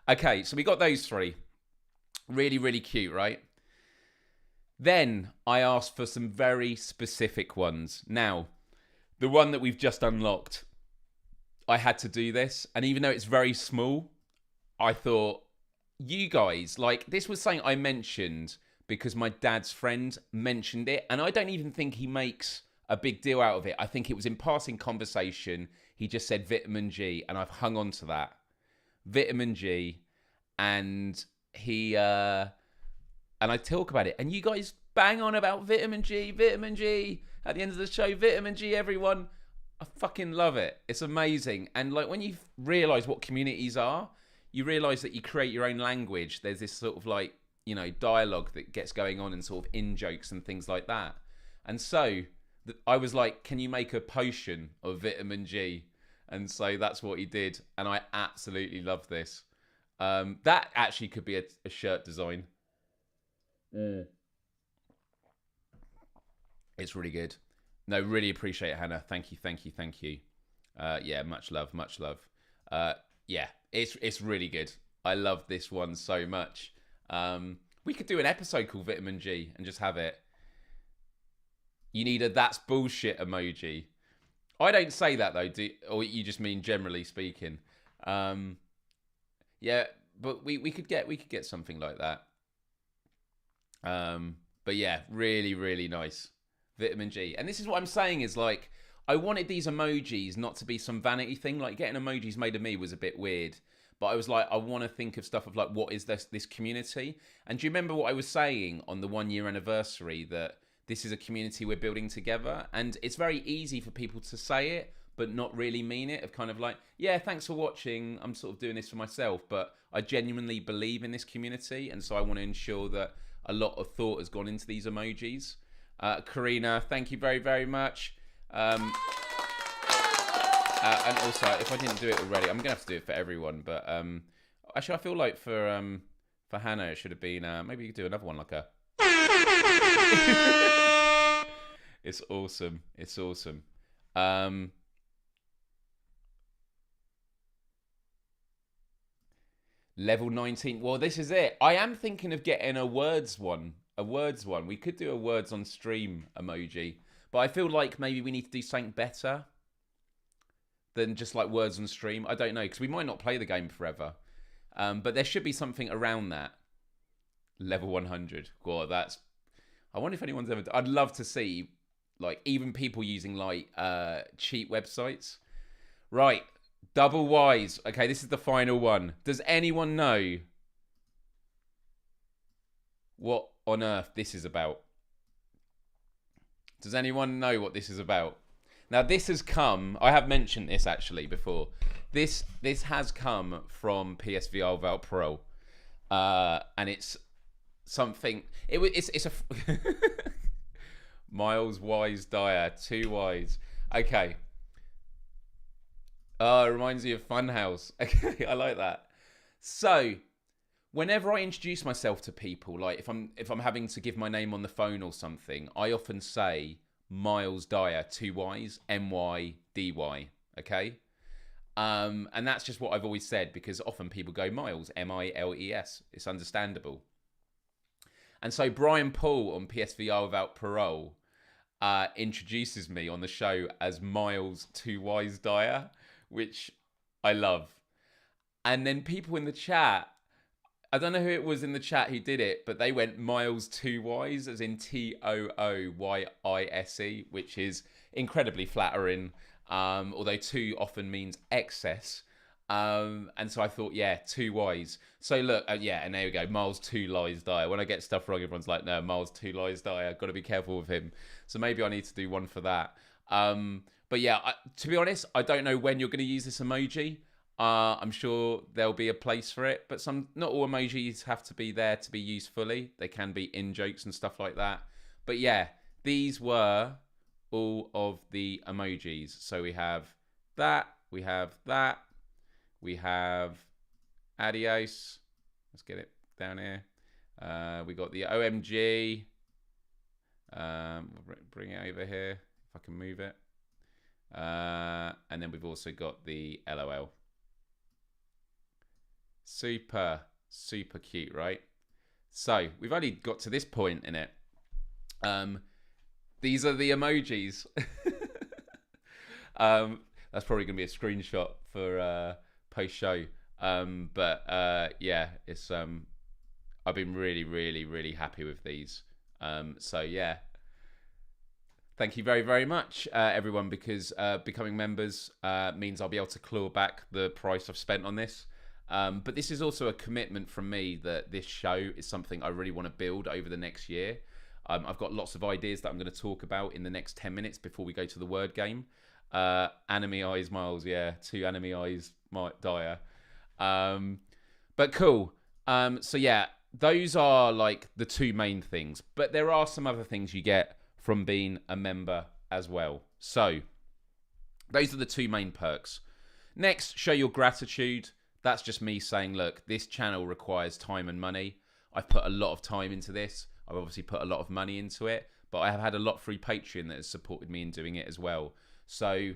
Okay, so we got those 3. Really, really cute, right? Then I asked for some very specific ones. Now, the one that we've just unlocked, I had to do this. And even though it's very small, I thought, you guys, like, this was something I mentioned because my dad's friend mentioned it. And I don't even think he makes a big deal out of it. I think it was in passing conversation. He just said vitamin G, and I've hung on to that. Vitamin G, and he and I talk about it, and you guys bang on about vitamin G at the end of the show. Vitamin G, everyone. I fucking love it. It's amazing. And like, when you realize what communities are, you realize that you create your own language. There's this sort of like, you know, dialogue that gets going on and sort of in jokes and things like that. And so I was like, can you make a potion of vitamin G? And so that's what he did. And I absolutely love this. That actually could be a shirt design. It's really good. No, really appreciate it, Hannah. Thank you, thank you, thank you. Yeah, much love, much love. Yeah, it's really good. I love this one so much. We could do an episode called Vitamin G and just have it. You need a that's bullshit emoji. I don't say that though, or you just mean generally speaking. Yeah, but we could get something like that. But yeah, really, really nice. Vitamin G. And this is what I'm saying is, like, I wanted these emojis not to be some vanity thing. Like, getting emojis made of me was a bit weird. But I was like, I want to think of stuff of like, what is this community? And do you remember what I was saying on the 1-year anniversary, that this is a community we're building together? And it's very easy for people to say it, but not really mean it. Of kind of like, yeah, thanks for watching. I'm sort of doing this for myself. But I genuinely believe in this community. And so I want to ensure that a lot of thought has gone into these emojis. Karina, thank you very, very much. And also, if I didn't do it already, I'm gonna have to do it for everyone. But actually, I feel like for Hannah, it should have been maybe you could do another one like a. It's awesome. It's awesome. Level 19. Well, this is it. I am thinking of getting a words one. We could do a words on stream emoji. But I feel like maybe we need to do something better than just like words on stream. I don't know, because we might not play the game forever. But there should be something around that. Level 100. God, that's... I wonder if anyone's ever... I'd love to see like even people using like cheap websites. Right, double Y's. Okay, this is the final one. Does anyone know what on earth this is about? Does anyone know what this is about? Now, this has come. I have mentioned this actually before. This has come from PSVR without parole, and it's something. It's a Myles Dyer, 2 Ys. Okay. It reminds me of Funhouse. Okay, I like that. So, whenever I introduce myself to people, like if I'm having to give my name on the phone or something, I often say Myles Dyer, 2 Ys, MYDY. Okay, and that's just what I've always said because often people go Miles, MILES. It's understandable. And so Brian Paul on PSVR without parole introduces me on the show as Myles 2 Ys Dyer, which I love. And then people in the chat, I don't know who it was in the chat who did it, but they went Myles 2 Ys, as in TOOYISE, which is incredibly flattering, although 2 often means excess. And so I thought, yeah, 2 Ys. So look, yeah, and there we go, Myles 2 Lies Dyer. When I get stuff wrong, everyone's like, no, Myles 2 Lies Dyer. Got to be careful with him. So maybe I need to do one for that. But yeah, to be honest, I don't know when you're going to use this emoji. I'm sure there'll be a place for it, but not all emojis have to be there to be used fully. They can be in jokes and stuff like that. But yeah, these were all of the emojis. So we have that, we have that, we have adios. Let's get it down here. We got the OMG. Bring it over here if I can move it. And then we've also got the LOL. Super cute, right? So we've only got to this point in it. These are the emojis. That's probably gonna be a screenshot for post show. Yeah, it's I've been really happy with these. So yeah, thank you very much, everyone, because becoming members means I'll be able to claw back the price I've spent on this. But this is also a commitment from me that this show is something I really want to build over the next year. I've got lots of ideas that I'm going to talk about in the next 10 minutes before we go to the word game. Anime Eyes Miles, yeah, 2 Anime Eyes Dyer. But cool. So yeah, those are like the 2 main things. But there are some other things you get from being a member as well. So those are the 2 main perks. Next, show your gratitude. That's just me saying, look, this channel requires time and money. I've put a lot of time into this. I've obviously put a lot of money into it, but I have had a lot through Patreon that has supported me in doing it as well. So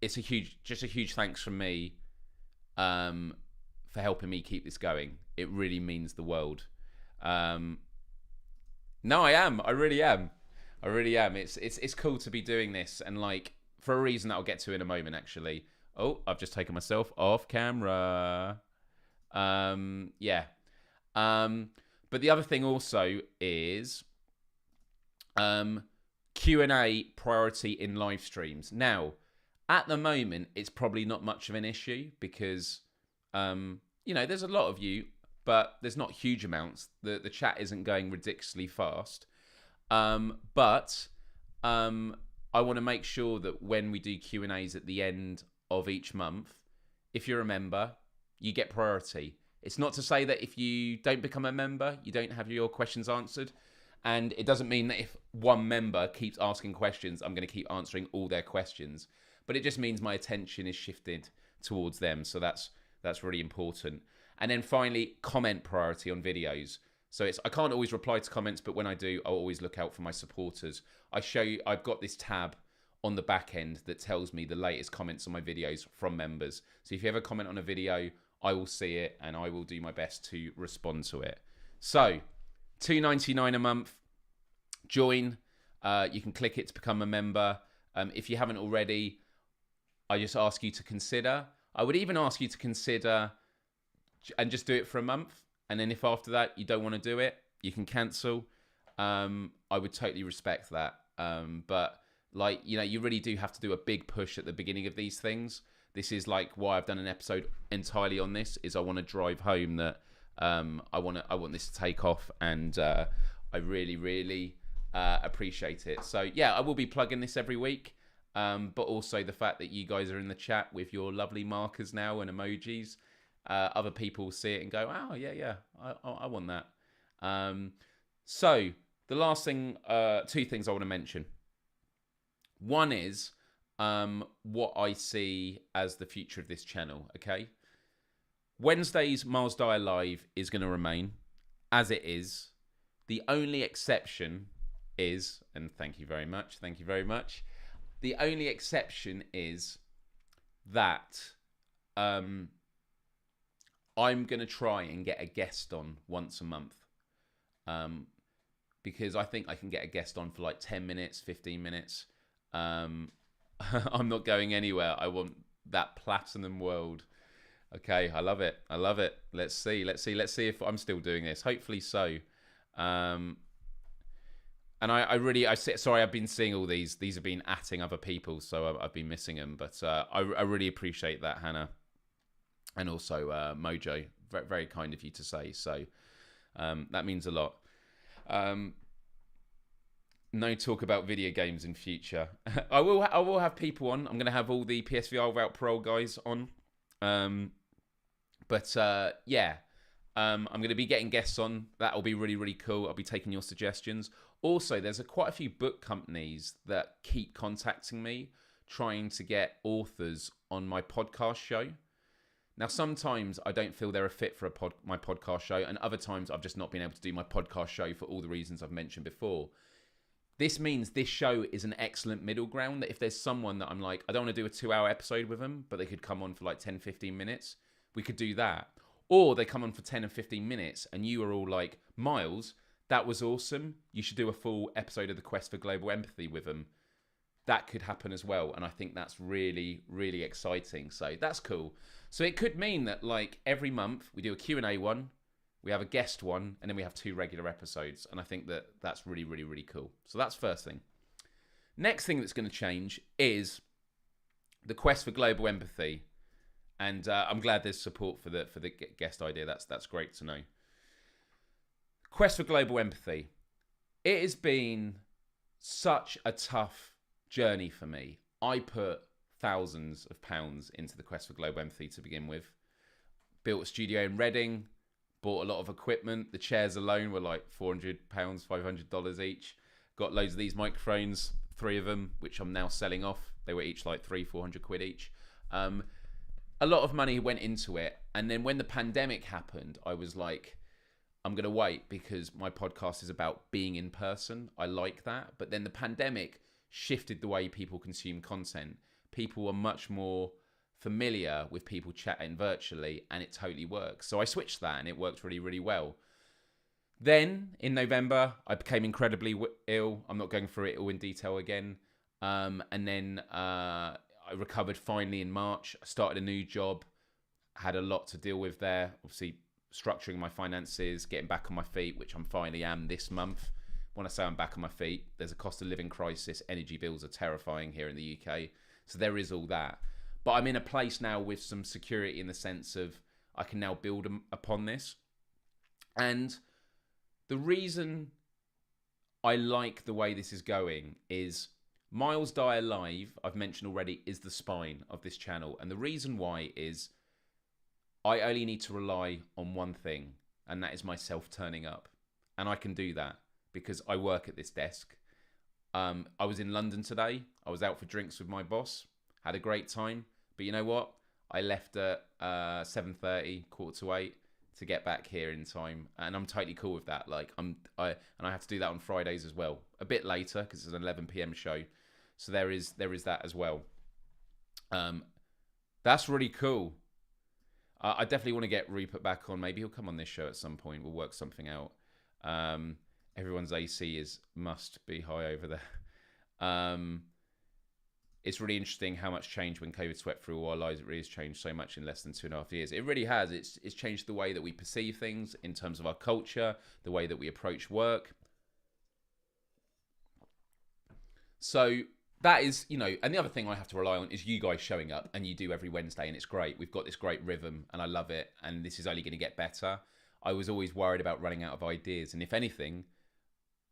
it's a huge thanks from me for helping me keep this going. It really means the world. No, I am. I really am. It's cool to be doing this, and like for a reason that I'll get to in a moment, actually. Oh, I've just taken myself off camera. Yeah. But the other thing also is Q&A priority in live streams. Now, at the moment, it's probably not much of an issue because, there's a lot of you, but there's not huge amounts. The chat isn't going ridiculously fast. But I want to make sure that when we do Q&As at the end of each month, if you're a member, you get priority. It's not to say that if you don't become a member, you don't have your questions answered. And it doesn't mean that if one member keeps asking questions, I'm going to keep answering all their questions. But it just means my attention is shifted towards them. So that's really important. And then finally, comment priority on videos. So I can't always reply to comments, but when I do, I'll always look out for my supporters. I've got this tab on the back end that tells me the latest comments on my videos from members. So if you ever comment on a video, I will see it and I will do my best to respond to it. So $2.99 a month, join. You can click it to become a member. If you haven't already, I just ask you to consider. I would even ask you to consider and just do it for a month. And then if after that you don't want to do it, you can cancel. I would totally respect that. But like, you know, you really do have to do a big push at the beginning of these things. This is like why I've done an episode entirely on this, is I want to drive home that I want this to take off, and I really appreciate it. So yeah, I will be plugging this every week, but also the fact that you guys are in the chat with your lovely markers now and emojis. Other people see it and go, oh yeah, I want that. So the last thing, two things I want to mention. One is what I see as the future of this channel, okay? Wednesday's Myles Dyer Live is going to remain as it is. The only exception is, and thank you very much, the only exception is that I'm going to try and get a guest on once a month. Because I think I can get a guest on for like 10 minutes, 15 minutes. I'm not going anywhere. I want that platinum world. Okay, I love it. Let's see if I'm still doing this. Hopefully so. And sorry, I've been seeing all these. These have been atting other people, so I've been missing them. But I really appreciate that, Hannah. And also Mojo. Very, very kind of you to say. So that means a lot. No talk about video games in future. I will have people on. I'm going to have all the PSVR Without Parole guys on. I'm going to be getting guests on. That'll be really, really cool. I'll be taking your suggestions. Also, there's quite a few book companies that keep contacting me, trying to get authors on my podcast show. Now, sometimes I don't feel they're a fit for my podcast show, and other times I've just not been able to do my podcast show for all the reasons I've mentioned before. This means this show is an excellent middle ground, that if there's someone that I'm like, I don't want to do a 2-hour episode with them, but they could come on for like 10, 15 minutes, we could do that. Or they come on for 10 and 15 minutes, and you are all like, Myles, that was awesome. You should do a full episode of The Quest for Global Empathy with them. That could happen as well, and I think that's really, really exciting. So that's cool. So it could mean that like every month we do a Q&A one, we have a guest one, and then we have 2 regular episodes. And I think that that's really, really, really cool. So that's first thing. Next thing that's going to change is the Quest for Global Empathy. And I'm glad there's support for the guest idea. That's great to know. Quest for Global Empathy. It has been such a tough journey for me. I put thousands of pounds into the Quest for Global Empathy to begin with. Built a studio in Reading. Bought a lot of equipment. The chairs alone were like £400, $500 each. Got loads of these microphones, 3 of them, which I'm now selling off. They were each like £300-400 each. A lot of money went into it. And then when the pandemic happened, I was like, I'm going to wait, because my podcast is about being in person. I like that. But then the pandemic shifted the way people consume content. People are much more familiar with people chatting virtually, and it totally works. So I switched that, and it worked really, really well. Then in November, I became incredibly ill. I'm not going through it all in detail again. And then I recovered finally in March. I started a new job, had a lot to deal with there. Obviously, structuring my finances, getting back on my feet, which I'm finally am this month. When I say I'm back on my feet, there's a cost of living crisis. Energy bills are terrifying here in the UK. So there is all that. But I'm in a place now with some security, in the sense of I can now build upon this. And the reason I like the way this is going is Myles Dyer Live, I've mentioned already, is the spine of this channel. And the reason why is I only need to rely on one thing, and that is myself turning up. And I can do that because I work at this desk. I was in London today. I was out for drinks with my boss. Had a great time. But you know what? I left at 7:30, 7:45 to get back here in time, and I'm totally cool with that. Like I have to do that on Fridays as well, a bit later because it's an 11 p.m. show. So there is that as well. That's really cool. I definitely want to get Rupert back on. Maybe he'll come on this show at some point. We'll work something out. Everyone's AC must be high over there. It's really interesting how much change when COVID swept through all our lives. It really has changed so much in less than 2.5 years. It really has. It's changed the way that we perceive things in terms of our culture, the way that we approach work. So that is, and the other thing I have to rely on is you guys showing up, and you do every Wednesday, and it's great. We've got this great rhythm, and I love it, and this is only going to get better. I was always worried about running out of ideas, and if anything,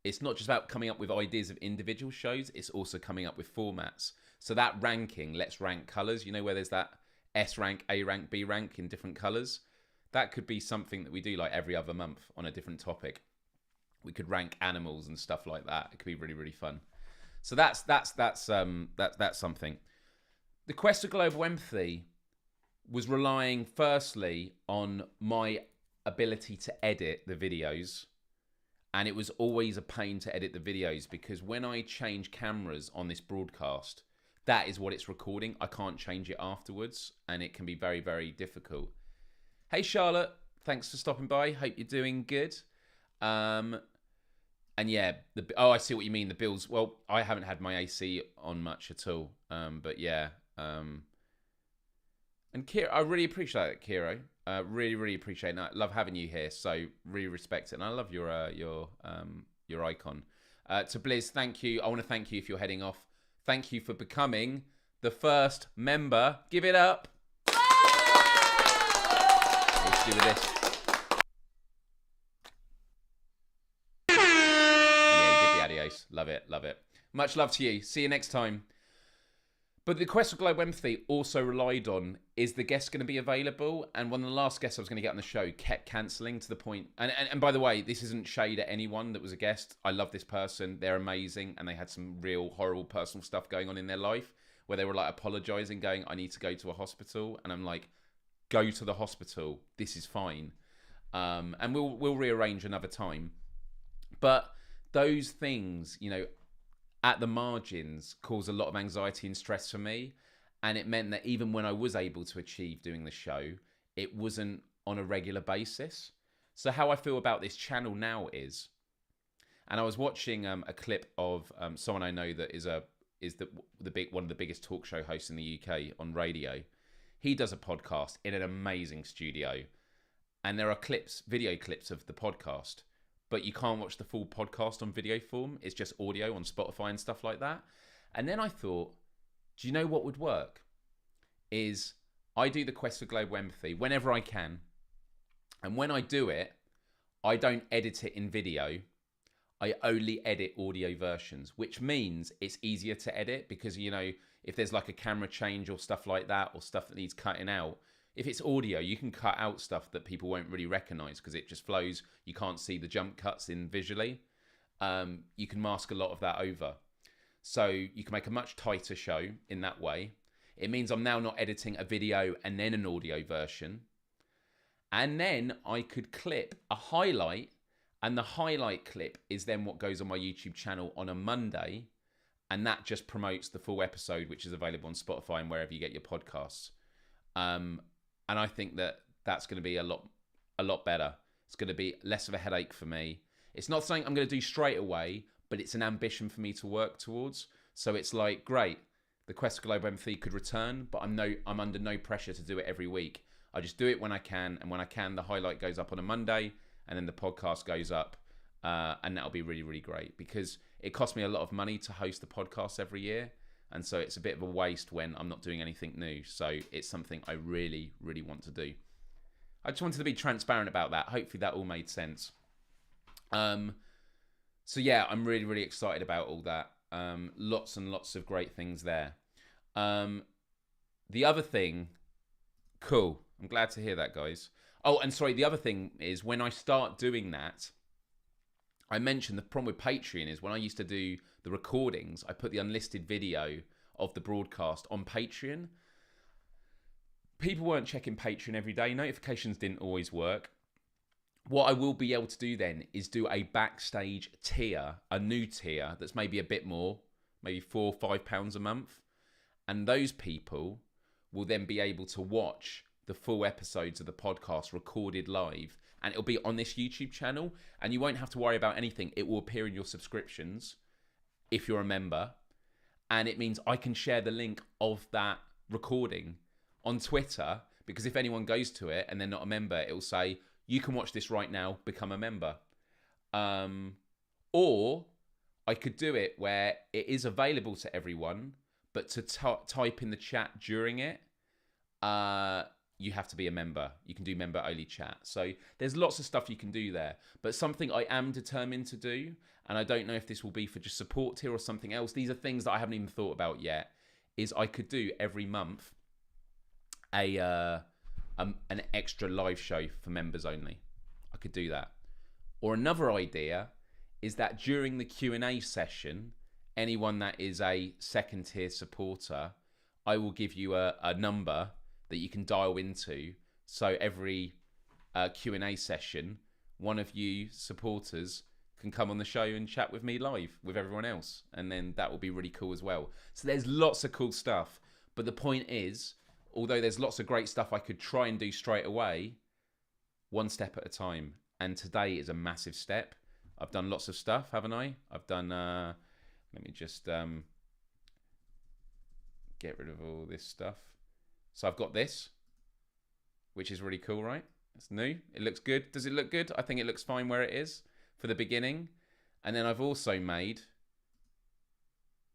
it's not just about coming up with ideas of individual shows, it's also coming up with formats. So that ranking, let's rank colours, where there's that S rank, A rank, B rank in different colours. That could be something that we do like every other month on a different topic. We could rank animals and stuff like that. It could be really, really fun. So that's something. The Quest for Global Empathy was relying firstly on my ability to edit the videos. And it was always a pain to edit the videos because when I change cameras on this broadcast, that is what it's recording. I can't change it afterwards, and it can be very, very difficult. Hey, Charlotte, thanks for stopping by. Hope you're doing good. And yeah, I see what you mean. The bills. Well, I haven't had my AC on much at all. But yeah. And Kira, I really appreciate it, Kiro. Really, really appreciate it. Love having you here. So really respect it, and I love your icon. To Blizz, thank you. I want to thank you if you're heading off. Thank you for becoming the first member. Give it up. Let's do with this. Yeah, you did the adios. Love it, love it. Much love to you. See you next time. But the Quest for Global Empathy also relied on, is the guest going to be available? And one of the last guests I was going to get on the show kept cancelling to the point. And by the way, this isn't shade at anyone that was a guest. I love this person. They're amazing. And they had some real horrible personal stuff going on in their life where they were like apologizing, going, I need to go to a hospital. And I'm like, go to the hospital. This is fine. And we'll rearrange another time. But those things, at the margins cause a lot of anxiety and stress for me. And it meant that even when I was able to achieve doing the show, it wasn't on a regular basis. So how I feel about this channel now is, and I was watching a clip of someone I know that is one of the biggest talk show hosts in the UK on radio. He does a podcast in an amazing studio, and there are video clips of the podcast, but you can't watch the full podcast on video form. It's just audio on Spotify and stuff like that. And then I thought, do you know what would work? Is I do the Quest for Global Empathy whenever I can. And when I do it, I don't edit it in video. I only edit audio versions, which means it's easier to edit because, if there's like a camera change or stuff like that, or stuff that needs cutting out, if it's audio, you can cut out stuff that people won't really recognize because it just flows. You can't see the jump cuts in visually. You can mask a lot of that over. So you can make a much tighter show in that way. It means I'm now not editing a video and then an audio version. And then I could clip a highlight, and the highlight clip is then what goes on my YouTube channel on a Monday. And that just promotes the full episode, which is available on Spotify and wherever you get your podcasts. And I think that that's going to be a lot better. It's going to be less of a headache for me. It's not something I'm going to do straight away, but it's an ambition for me to work towards. So it's like, great, the Quest for Global Empathy could return, but I'm under no pressure to do it every week. I just do it when I can, and when I can, the highlight goes up on a Monday, and then the podcast goes up, and that'll be really, really great because it costs me a lot of money to host the podcast every year. And so it's a bit of a waste when I'm not doing anything new. So it's something I really, really want to do. I just wanted to be transparent about that. Hopefully that all made sense. So yeah, I'm really, really excited about all that. Lots and lots of great things there. The other thing, cool. I'm glad to hear that, guys. Oh, and sorry, the other thing is when I start doing that, I mentioned the problem with Patreon is when I used to do the recordings, I put the unlisted video of the broadcast on Patreon. People weren't checking Patreon every day. Notifications didn't always work. What I will be able to do then is do a backstage tier, a new tier that's maybe a bit more, maybe £4 or £5 a month. And those people will then be able to watch the full episodes of the podcast recorded live. And it'll be on this YouTube channel. And you won't have to worry about anything. It will appear in your subscriptions if you're a member. And it means I can share the link of that recording on Twitter. Because if anyone goes to it and they're not a member, it'll say, you can watch this right now, become a member. Or I could do it where it is available to everyone, but to type in the chat during it, you have to be a member. You can do member only chat. So there's lots of stuff you can do there. But something I am determined to do, and I don't know if this will be for just support tier or something else, these are things that I haven't even thought about yet, is I could do every month an extra live show for members only. I could do that. Or another idea is that during the Q&A session, anyone that is a second tier supporter, I will give you a number that you can dial into. So every Q&A session, one of you supporters can come on the show and chat with me live with everyone else. And then that will be really cool as well. So there's lots of cool stuff. But the point is, although there's lots of great stuff I could try and do straight away, one step at a time. And today is a massive step. I've done lots of stuff, haven't I? I've done, let me just get rid of all this stuff. So I've got this, which is really cool, right? It's new. It looks good. Does it look good? I think it looks fine where it is for the beginning. And then I've also made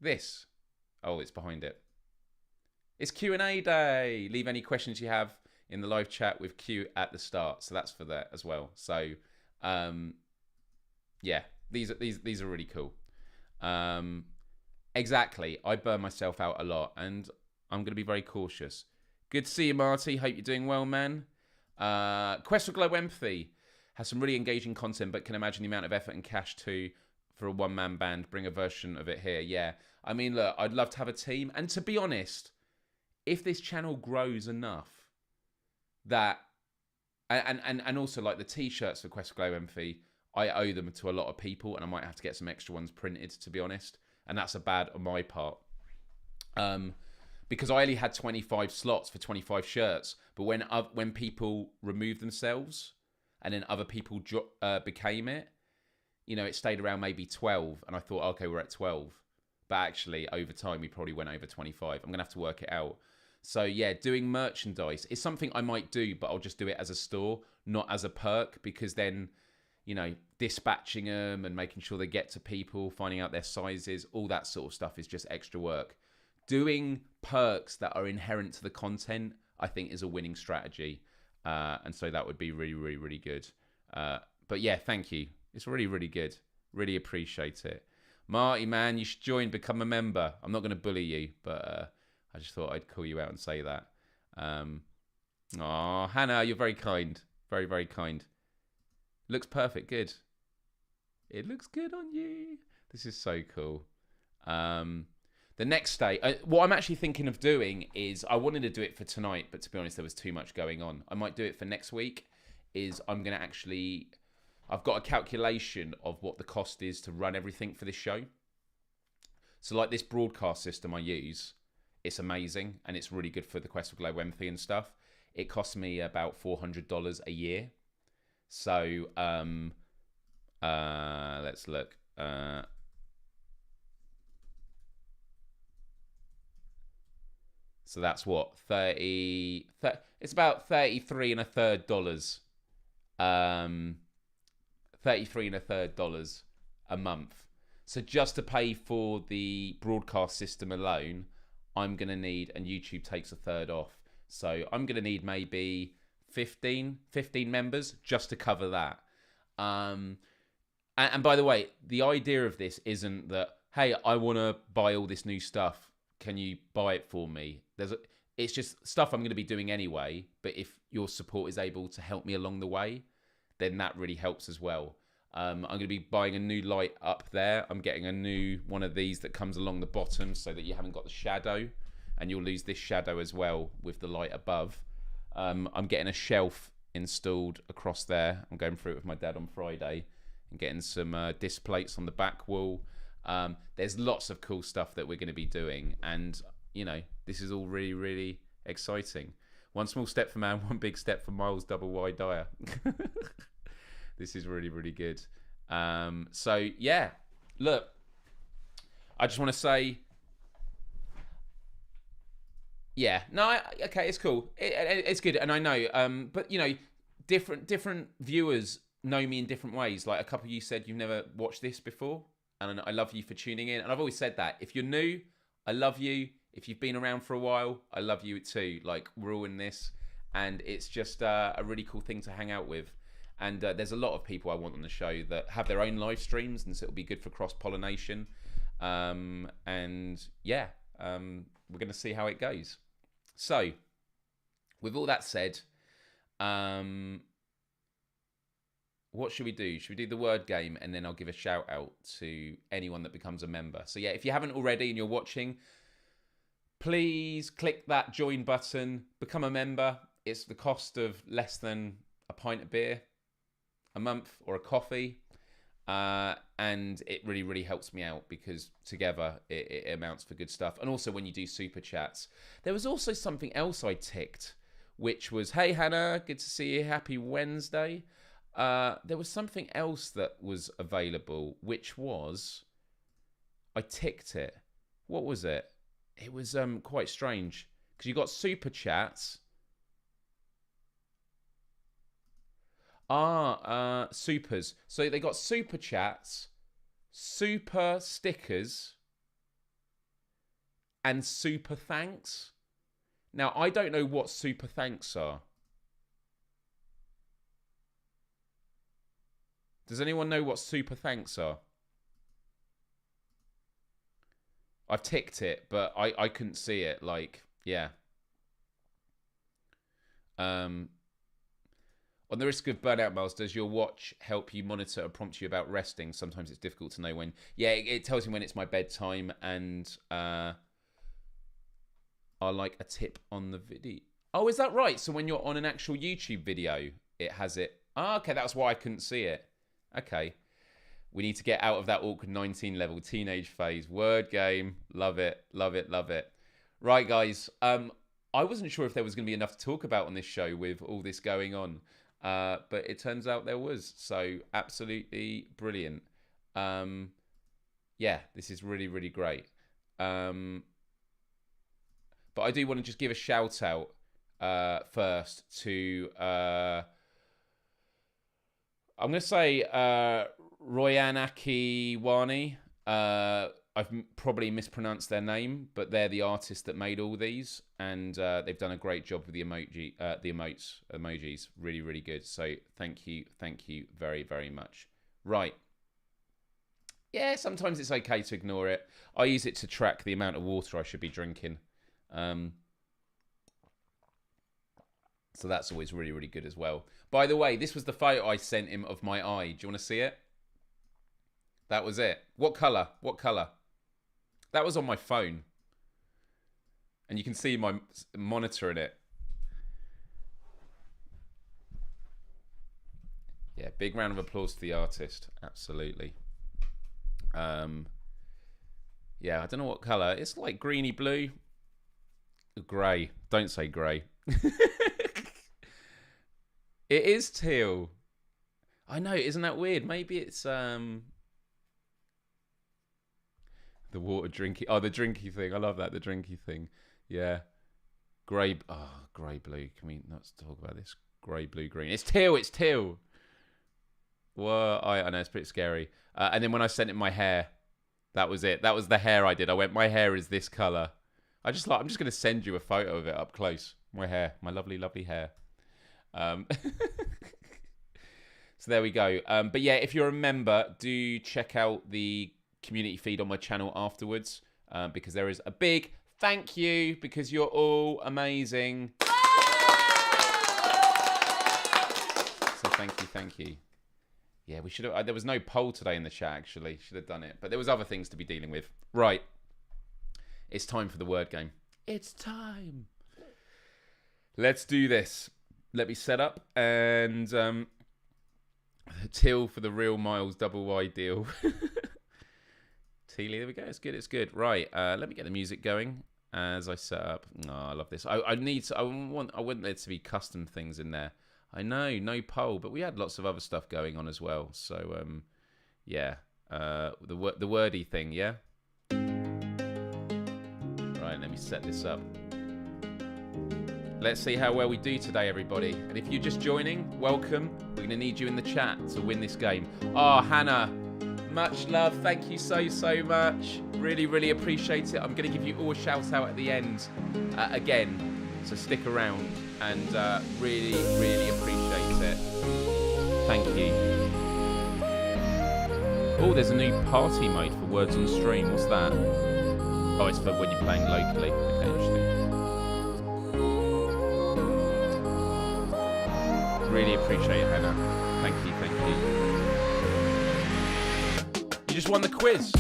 this. Oh, it's behind it. It's Q&A day. Leave any questions you have in the live chat with Q at the start. So that's for that as well. So, yeah, these are really cool. Exactly. I burn myself out a lot, and I'm going to be very cautious. Good to see you, Marty. Hope you're doing well, man. Quest for Global Empathy has some really engaging content, but can imagine the amount of effort and cash too for a one-man band. Bring a version of it here. Yeah. I mean, look, I'd love to have a team. And to be honest, if this channel grows enough that, and also like the t-shirts for Quest for Global Empathy, I owe them to a lot of people, and I might have to get some extra ones printed, to be honest. And that's a bad on my part. Because I only had 25 slots for 25 shirts. But when people removed themselves and then other people became it, you know, it stayed around maybe 12. And I thought, okay, we're at 12. But actually, over time, we probably went over 25. I'm going to have to work it out. So, yeah, doing merchandise is something I might do, but I'll just do it as a store, not as a perk. Because then, you know, dispatching them and making sure they get to people, finding out their sizes, all that sort of stuff is just extra work. Doing perks that are inherent to the content, I think, is a winning strategy. And so that would be really, really, really good. But yeah, thank you. It's really, really good. Really appreciate it. Marty, man, you should join, become a member. I'm not going to bully you, but I just thought I'd call you out and say that. Oh, Hannah, you're very kind. Very, very kind. Looks perfect. Good. It looks good on you. This is so cool. The next day, what I'm actually thinking of doing is, I wanted to do it for tonight, but to be honest, there was too much going on. I might do it for next week. I'm going to actually, I've got a calculation of what the cost is to run everything for this show. So like this broadcast system I use, it's amazing, and it's really good for the Quest for Global Empathy and stuff. It costs me about $400 a year. So let's look. So that's what, 30, it's about $33 and a third dollars. $33 and a third dollars a month. So just to pay for the broadcast system alone, I'm going to need, and YouTube takes a third off. So I'm going to need maybe 15 members just to cover that. And by the way, the idea of this isn't that, hey, I want to buy all this new stuff. Can you buy it for me? It's just stuff I'm going to be doing anyway. But if your support is able to help me along the way, then that really helps as well. I'm going to be buying a new light up there. I'm getting a new one of these that comes along the bottom so that you haven't got the shadow. And you'll lose this shadow as well with the light above. I'm getting a shelf installed across there. I'm going through it with my dad on Friday and getting some disc plates on the back wall. There's lots of cool stuff that we're going to be doing, and you know, this is all really, really exciting. One small step for man, one big step for Myles Dyer. This is really, really good. So yeah, look, I just want to say, yeah, no, okay, it's cool. It's good, and I know, but you know, different viewers know me in different ways. Like a couple of you said you've never watched this before. and I love you for tuning in. And I've always said that. If you're new, I love you. If you've been around for a while, I love you too. Like, we're all in this, and it's just a really cool thing to hang out with. And there's a lot of people I want on the show that have their own live streams, and so it'll be good for cross-pollination. And yeah, we're going to see how it goes. So, with all that said, what should we do? Should we do the word game, and then I'll give a shout out to anyone that becomes a member? So yeah, if you haven't already and you're watching, please click that join button, become a member. It's the cost of less than a pint of beer a month or a coffee, and it really, really helps me out because together it amounts for good stuff. And also when you do super chats, there was also something else I ticked, which was, hey Hannah, good to see you, happy Wednesday. There was something else that was available, which was, I ticked it. What was it? It was quite strange because you got super chats. Supers. So they got super chats, super stickers, and super thanks. Now, I don't know what super thanks are. Does anyone know what super thanks are? I've ticked it, but I couldn't see it. Like, yeah. On the risk of burnout, Myles, does your watch help you monitor or prompt you about resting? Sometimes it's difficult to know when. Yeah, it tells me when it's my bedtime, and I like a tip on the video. Oh, is that right? So when you're on an actual YouTube video, it has it. Oh, okay, that's why I couldn't see it. Okay. We need to get out of that awkward 19 level teenage phase. Word game. Love it. Love it. Love it. Right, guys. I wasn't sure if there was going to be enough to talk about on this show with all this going on. But it turns out there was. So absolutely brilliant. Yeah, this is really, really great. But I do want to just give a shout out first to... I'm going to say Royan Akiwani. I've probably mispronounced their name, but they're the artist that made all these, and they've done a great job with the emojis. Really, really good. So thank you very, very much. Right. Yeah, sometimes it's okay to ignore it. I use it to track the amount of water I should be drinking. So that's always really, really good as well. By the way, this was the photo I sent him of my eye. Do you want to see it? That was it. What colour? What colour? That was on my phone. And you can see my monitor in it. Yeah, big round of applause to the artist. Absolutely. Yeah, I don't know what colour. It's like greeny blue. Grey. Don't say grey. It is teal. I know, isn't that weird? Maybe it's the water drinky. Oh, the drinky thing. I love that, the drinky thing. Yeah. Grey. Oh, grey blue. Can we not talk about this? Grey, blue, green. It's teal. It's teal. Well, I know it's pretty scary. And then when I sent it my hair, that was it. That was the hair I did. I went, my hair is this colour. I'm just going to send you a photo of it up close. My hair. My lovely, lovely hair. So there we go. But yeah, if you're a member, do check out the community feed on my channel afterwards, because there is a big thank you, because you're all amazing. So thank you. Yeah, we should have. There was no poll today in the chat, actually. Should have done it, but there was other things to be dealing with. Right, it's time for the word game. It's time. Let's do this. Let me set up, and till for the real Myles double wide deal. Tealy, there we go. It's good. It's good. Right. Let me get the music going as I set up. Oh, I love this. I need to. I want there to be custom things in there. I know, no poll, but we had lots of other stuff going on as well. So yeah. The wordy thing. Yeah. Right. Let me set this up. Let's see how well we do today, everybody. And if you're just joining, welcome. We're going to need you in the chat to win this game. Oh, Hannah, Much love. Thank you so much. Really, really appreciate it. I'm going to give you all a shout out at the end again. So stick around and really, really appreciate it. Thank you. Oh, there's a new party mode for words on stream. What's that? Oh, it's for when you're playing locally. Okay, interesting. Really appreciate it, Hannah. Thank you, thank you. You just won the quiz.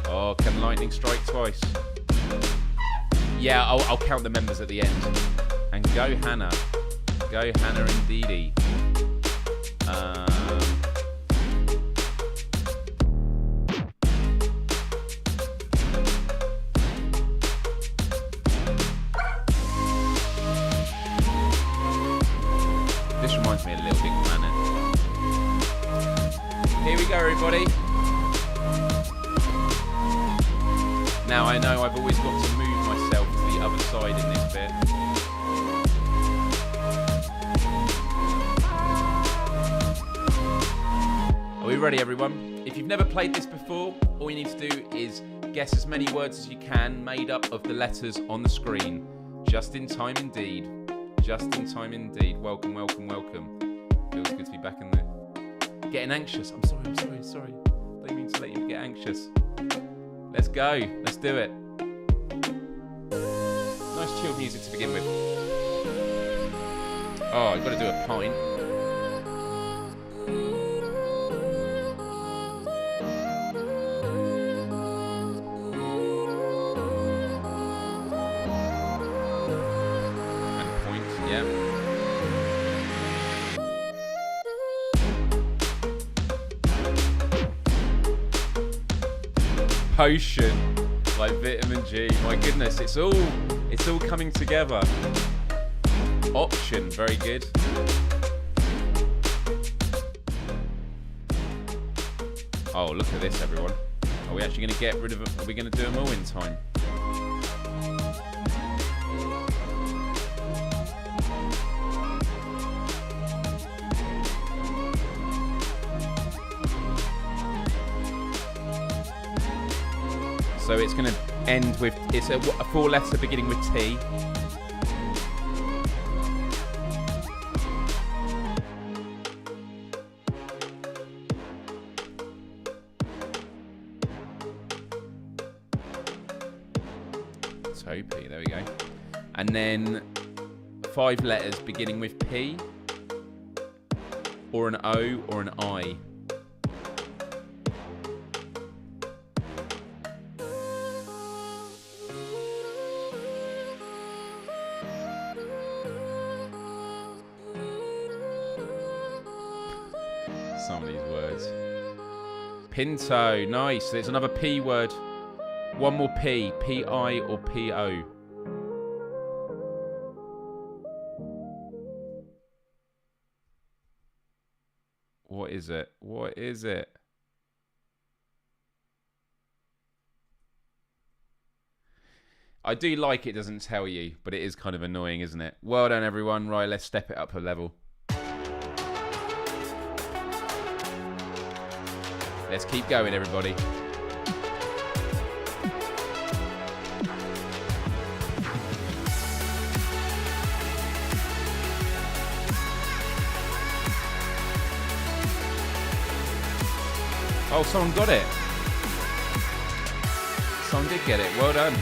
Oh, can lightning strike twice? Yeah, I'll count the members at the end. And go Hannah. Go Hannah indeedy. This reminds me of Little Big Planet. Here we go, everybody. Now I know I've always got to move myself to the other side in this bit. Are we ready, everyone? If you've never played this before, all you need to do is guess as many words as you can made up of the letters on the screen. Just in time indeed. Just in time indeed. Welcome, welcome, welcome. Feels good to be back in there. Getting anxious. I'm sorry. Don't mean to let you get anxious. Let's go. Let's do it. Nice chill music to begin with. Oh, you've got to do a pint. And point, yeah. Potion, like vitamin G. My goodness, it's all coming together. Option, very good. Oh, look at this, everyone. Are we actually going to get rid of it? Are we going to do them all in time? So it's going to end with, it's a four letter beginning with T. Topi, there we go. And then 5 letters beginning with P, or an O, or an I. Some of these words. Pinto, nice. There's another P word. One more P. P-I or P-O. What is it? What is it? I do like it doesn't tell you, but it is kind of annoying, isn't it? Well done, everyone. Right, let's step it up a level. Let's keep going, everybody. Oh, someone got it. Someone did get it. Well done.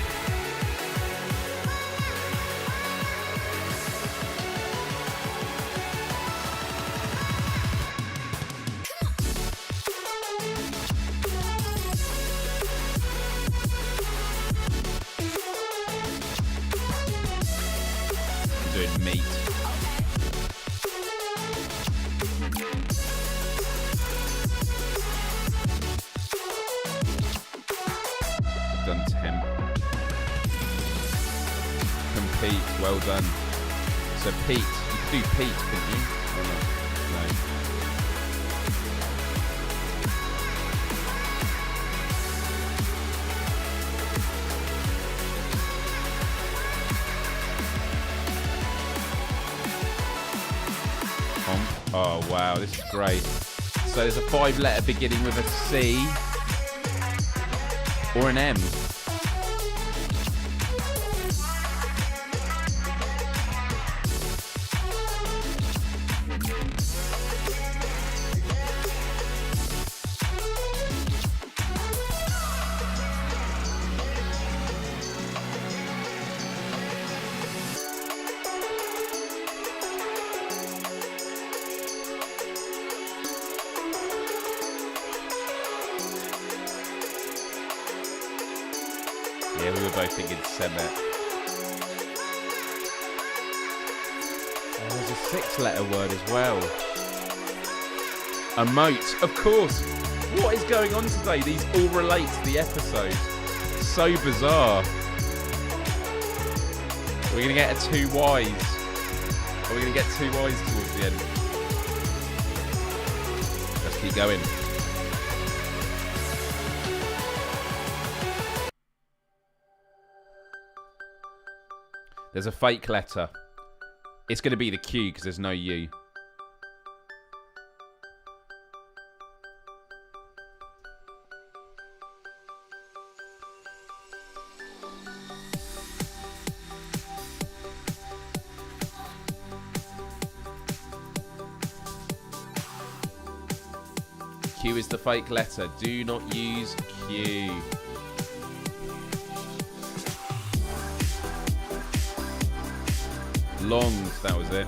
I'm doing meat. Done temp. Compete, well done. So Pete, you could do Pete, couldn't you? Or not? No. Oh wow, this is great. So So there's a 5-letter beginning with a C or an M. Yeah, we were both thinking Semet. Oh, there's a 6-letter word as well. Emote, of course. What is going on today? These all relate to the episode. So bizarre. Are we going to get a 2 Ys? Are we going to get 2 Ys towards the end? Let's keep going. There's a fake letter. It's going to be the Q because there's no U. Q is the fake letter. Do not use Q. Longs, that was it.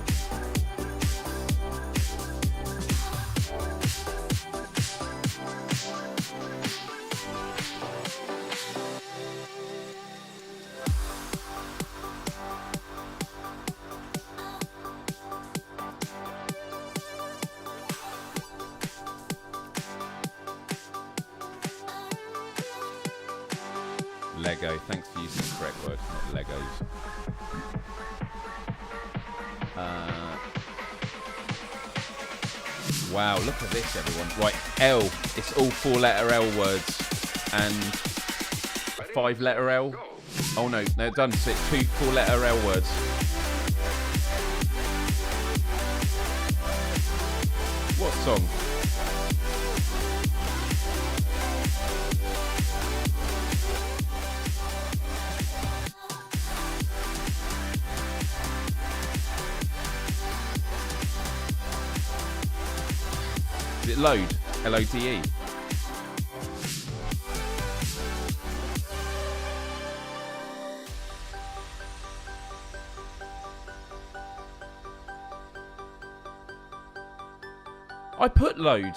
Lego. Thanks for using the correct word, not Legos. Wow, look at this, everyone. Right, L. It's all 4-letter L words and a 5-letter L. Oh no, no, done. So it's 2 4-letter L words. What song? Is it Load? L-O-D-E. I put Load.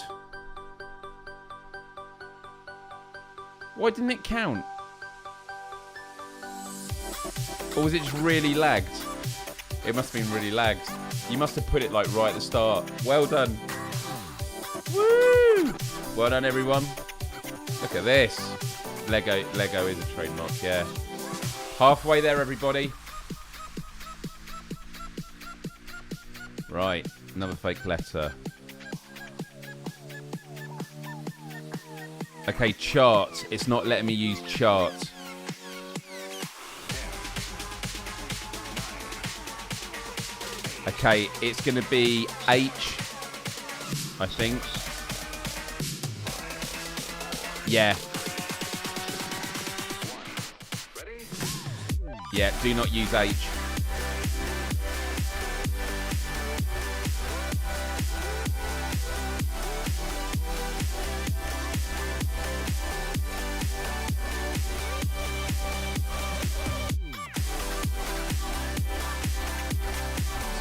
Why didn't it count? Or was it just really lagged? It must have been really lagged. You must have put it like right at the start. Well done. Woo! Well done, everyone. Look at this. Lego is a trademark, yeah. Halfway there, everybody. Right, another fake letter. Okay, chart. It's not letting me use chart. Okay, it's going to be H, I think. Yeah. Yeah, do not use H.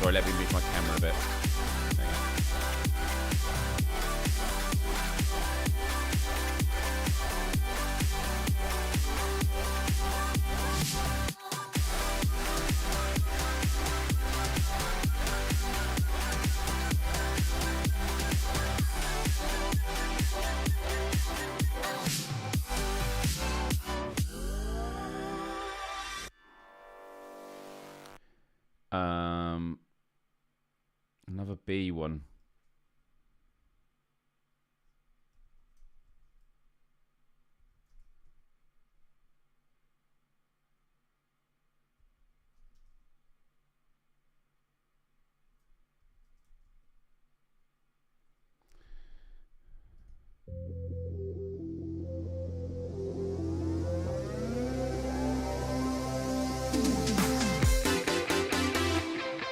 Sorry, let me move my camera a bit. Hang on. Another B one.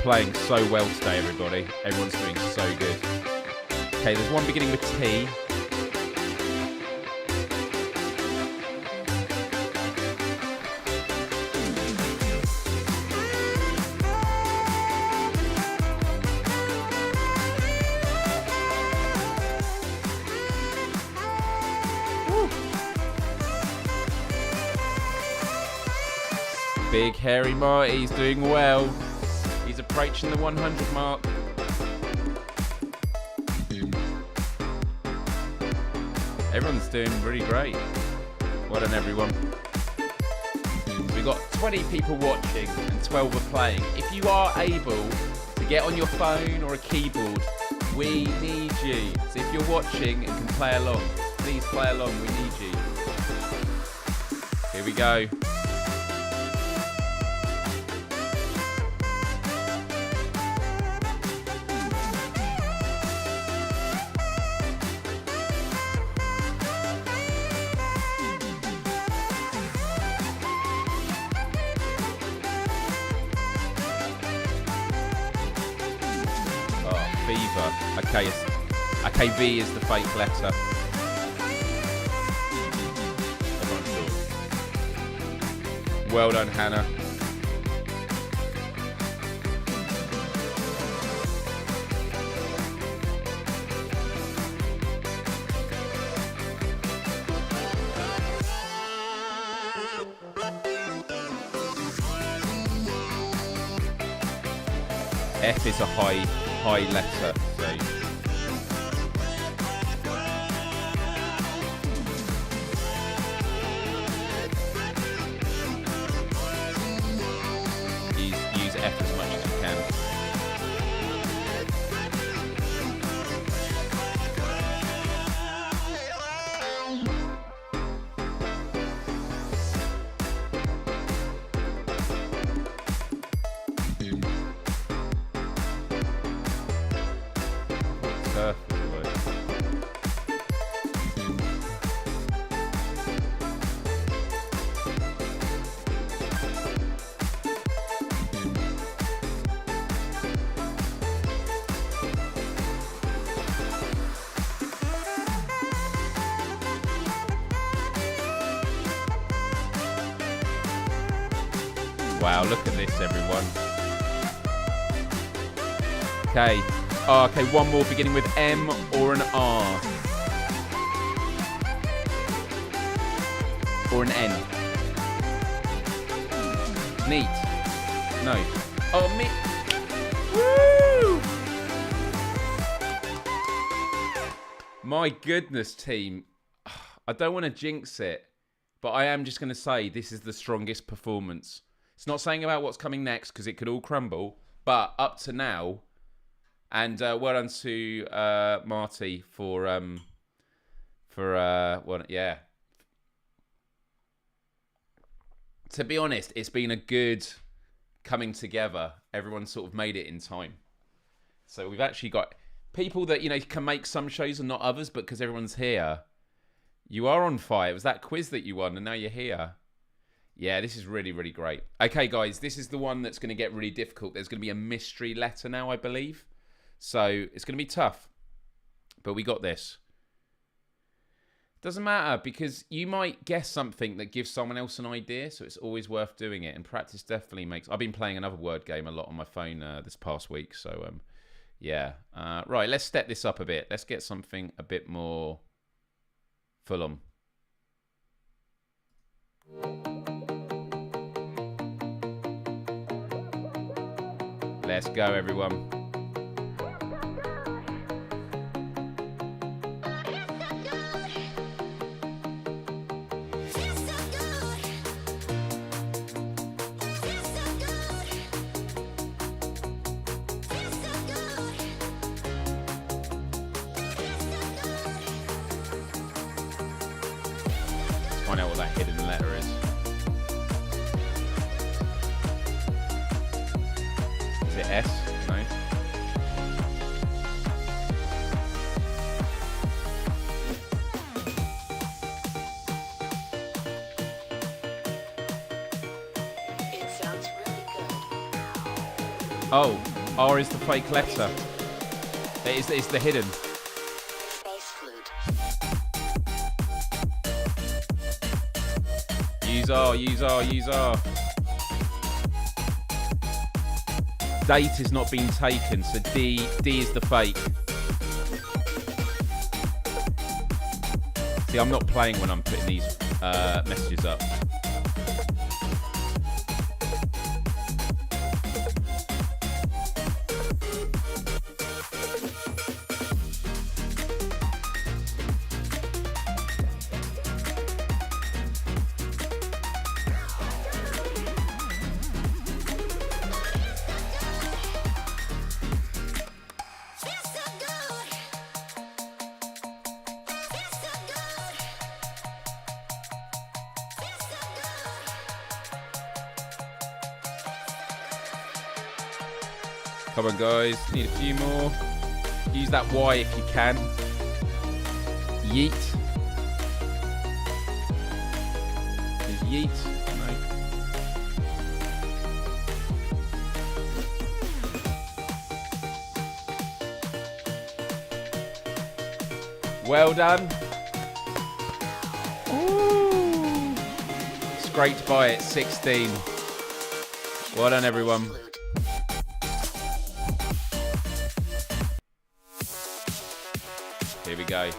playing so well today, everybody. Everyone's doing so good. Okay, there's one beginning with T. Big Hairy Marty's doing well. He's approaching the 100 mark. Everyone's doing really great. Well done, everyone. So we've got 20 people watching and 12 are playing. If you are able to get on your phone or a keyboard, we need you. So if you're watching and can play along, please play along. We need you. Here we go. Okay, okay, V is the fake letter. Well done, Hannah. F is a high letter, so use F as much as you can. Wow, look at this, everyone. Okay. Oh, okay, one more beginning with M or an R. Or an N. Neat. No. Oh, me. Woo! My goodness, team. I don't want to jinx it, but I am just going to say this is the strongest performance. It's not saying about what's coming next because it could all crumble, but up to now, and well done to Marty for well, yeah. To be honest, it's been a good coming together. Everyone sort of made it in time. So we've actually got people that, you know, can make some shows and not others, but because everyone's here, you are on fire. It was that quiz that you won, and now you're here. Yeah, this is really, really great. Okay, guys, this is the one that's going to get really difficult. There's going to be a mystery letter now, I believe. So it's going to be tough. But we got this. Doesn't matter, because you might guess something that gives someone else an idea, so it's always worth doing it. And practice definitely makes... I've been playing another word game a lot on my phone this past week, so yeah. Right, let's step this up a bit. Let's get something a bit more full on. Let's go, everyone. Let's find out what that hidden letter is. Is it S? No. It sounds really good. Oh. R is the fake letter. It's the hidden. Use R, use R, use R. Date is not being taken, so D is the fake. See, I'm not playing when I'm putting these messages up. Come on, guys. Need a few more. Use that Y if you can. Yeet. Is yeet? No. Well done. Ooh. Scraped by it, 16. Well done, everyone. Here we go.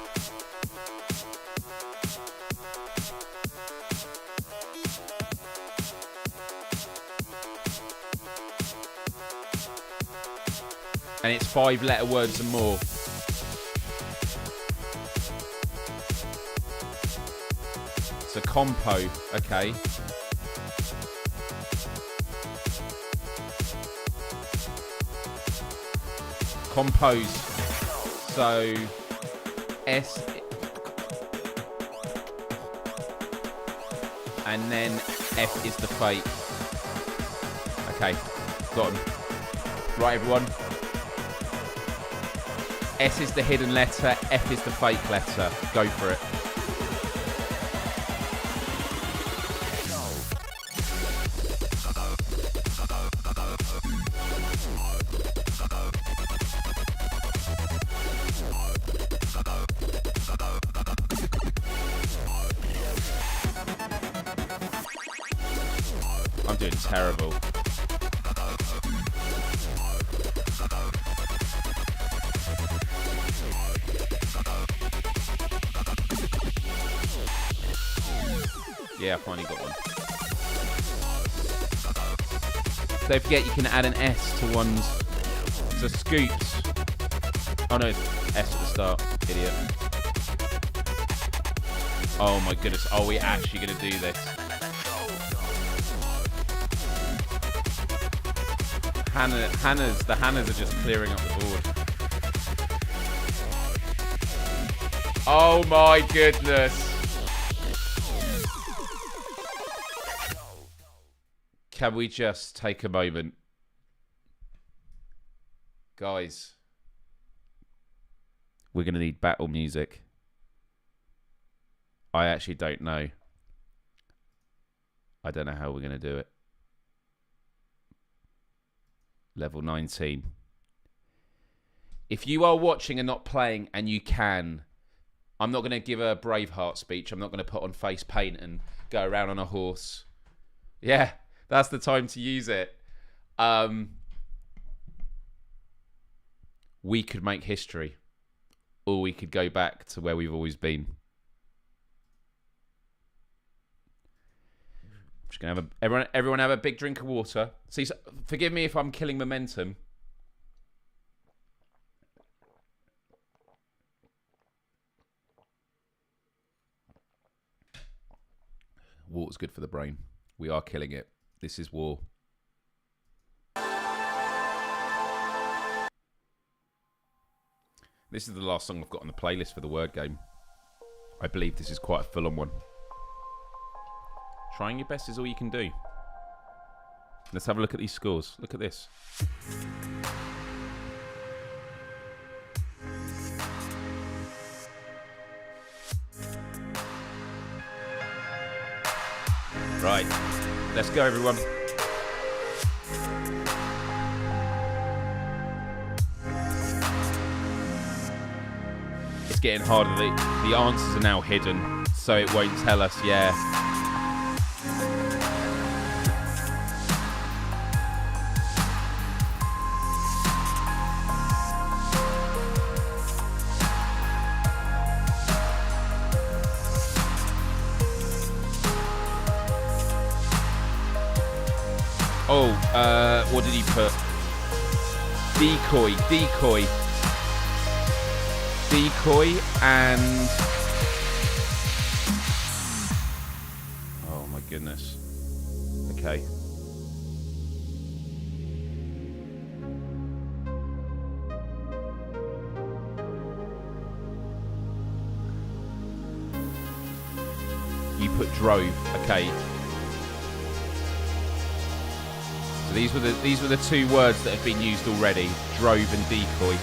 And it's 5-letter words and more. So compo, okay. Compose. So S and then F is the fake. Okay, got him. Right, everyone. S is the hidden letter, F is the fake letter. Go for it. I'm doing terrible. Yeah, I finally got one. Don't forget you can add an S to one's... So scoops. Oh no, it's S at the start. Idiot. Oh my goodness. Are we actually going to do this? The Hannahs are just clearing up the board. Oh my goodness. Can we just take a moment? Guys, we're going to need battle music. I actually don't know. I don't know how we're going to do it. Level 19. If you are watching and not playing, and you can, I'm not going to give a Braveheart speech. I'm not going to put on face paint and go around on a horse. Yeah, that's the time to use it. We could make history, or we could go back to where we've always been. Just gonna have everyone have a big drink of water. See, forgive me if I'm killing momentum. Water's good for the brain. We are killing it. This is war. This is the last song I've got on the playlist for the word game. I believe this is quite a full-on one. Trying your best is all you can do. Let's have a look at these scores. Look at this. Right. Let's go, everyone. getting harder. The answers are now hidden, so it won't tell us. Yeah. Oh, what did he put? Decoy, and... Oh my goodness. Okay. You put drove, okay. So these were the two words that have been used already, drove and decoy.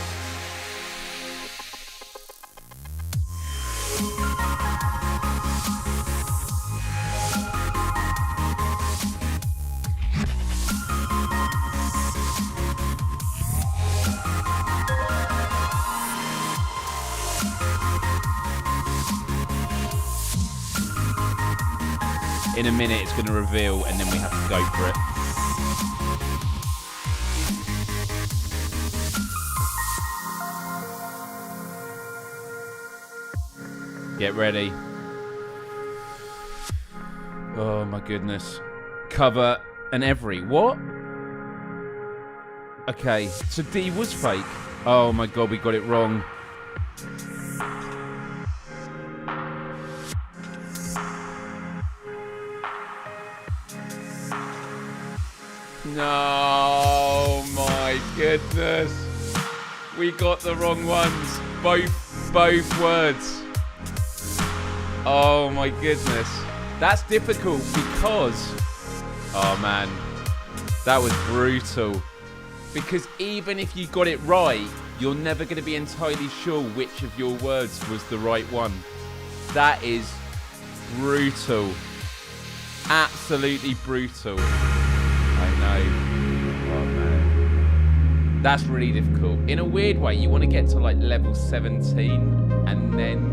In a minute it's going to reveal and then we have to go for it. Get ready. Oh my goodness. Cover and every. What? Okay, so D was fake. Oh my god, we got it wrong. No, my goodness. We got the wrong ones. Both words. Oh my goodness. That's difficult because... Oh man. That was brutal. Because even if you got it right, you're never going to be entirely sure which of your words was the right one. That is brutal. Absolutely brutal. I know. Oh man. That's really difficult. In a weird way, you want to get to like level 17 and then...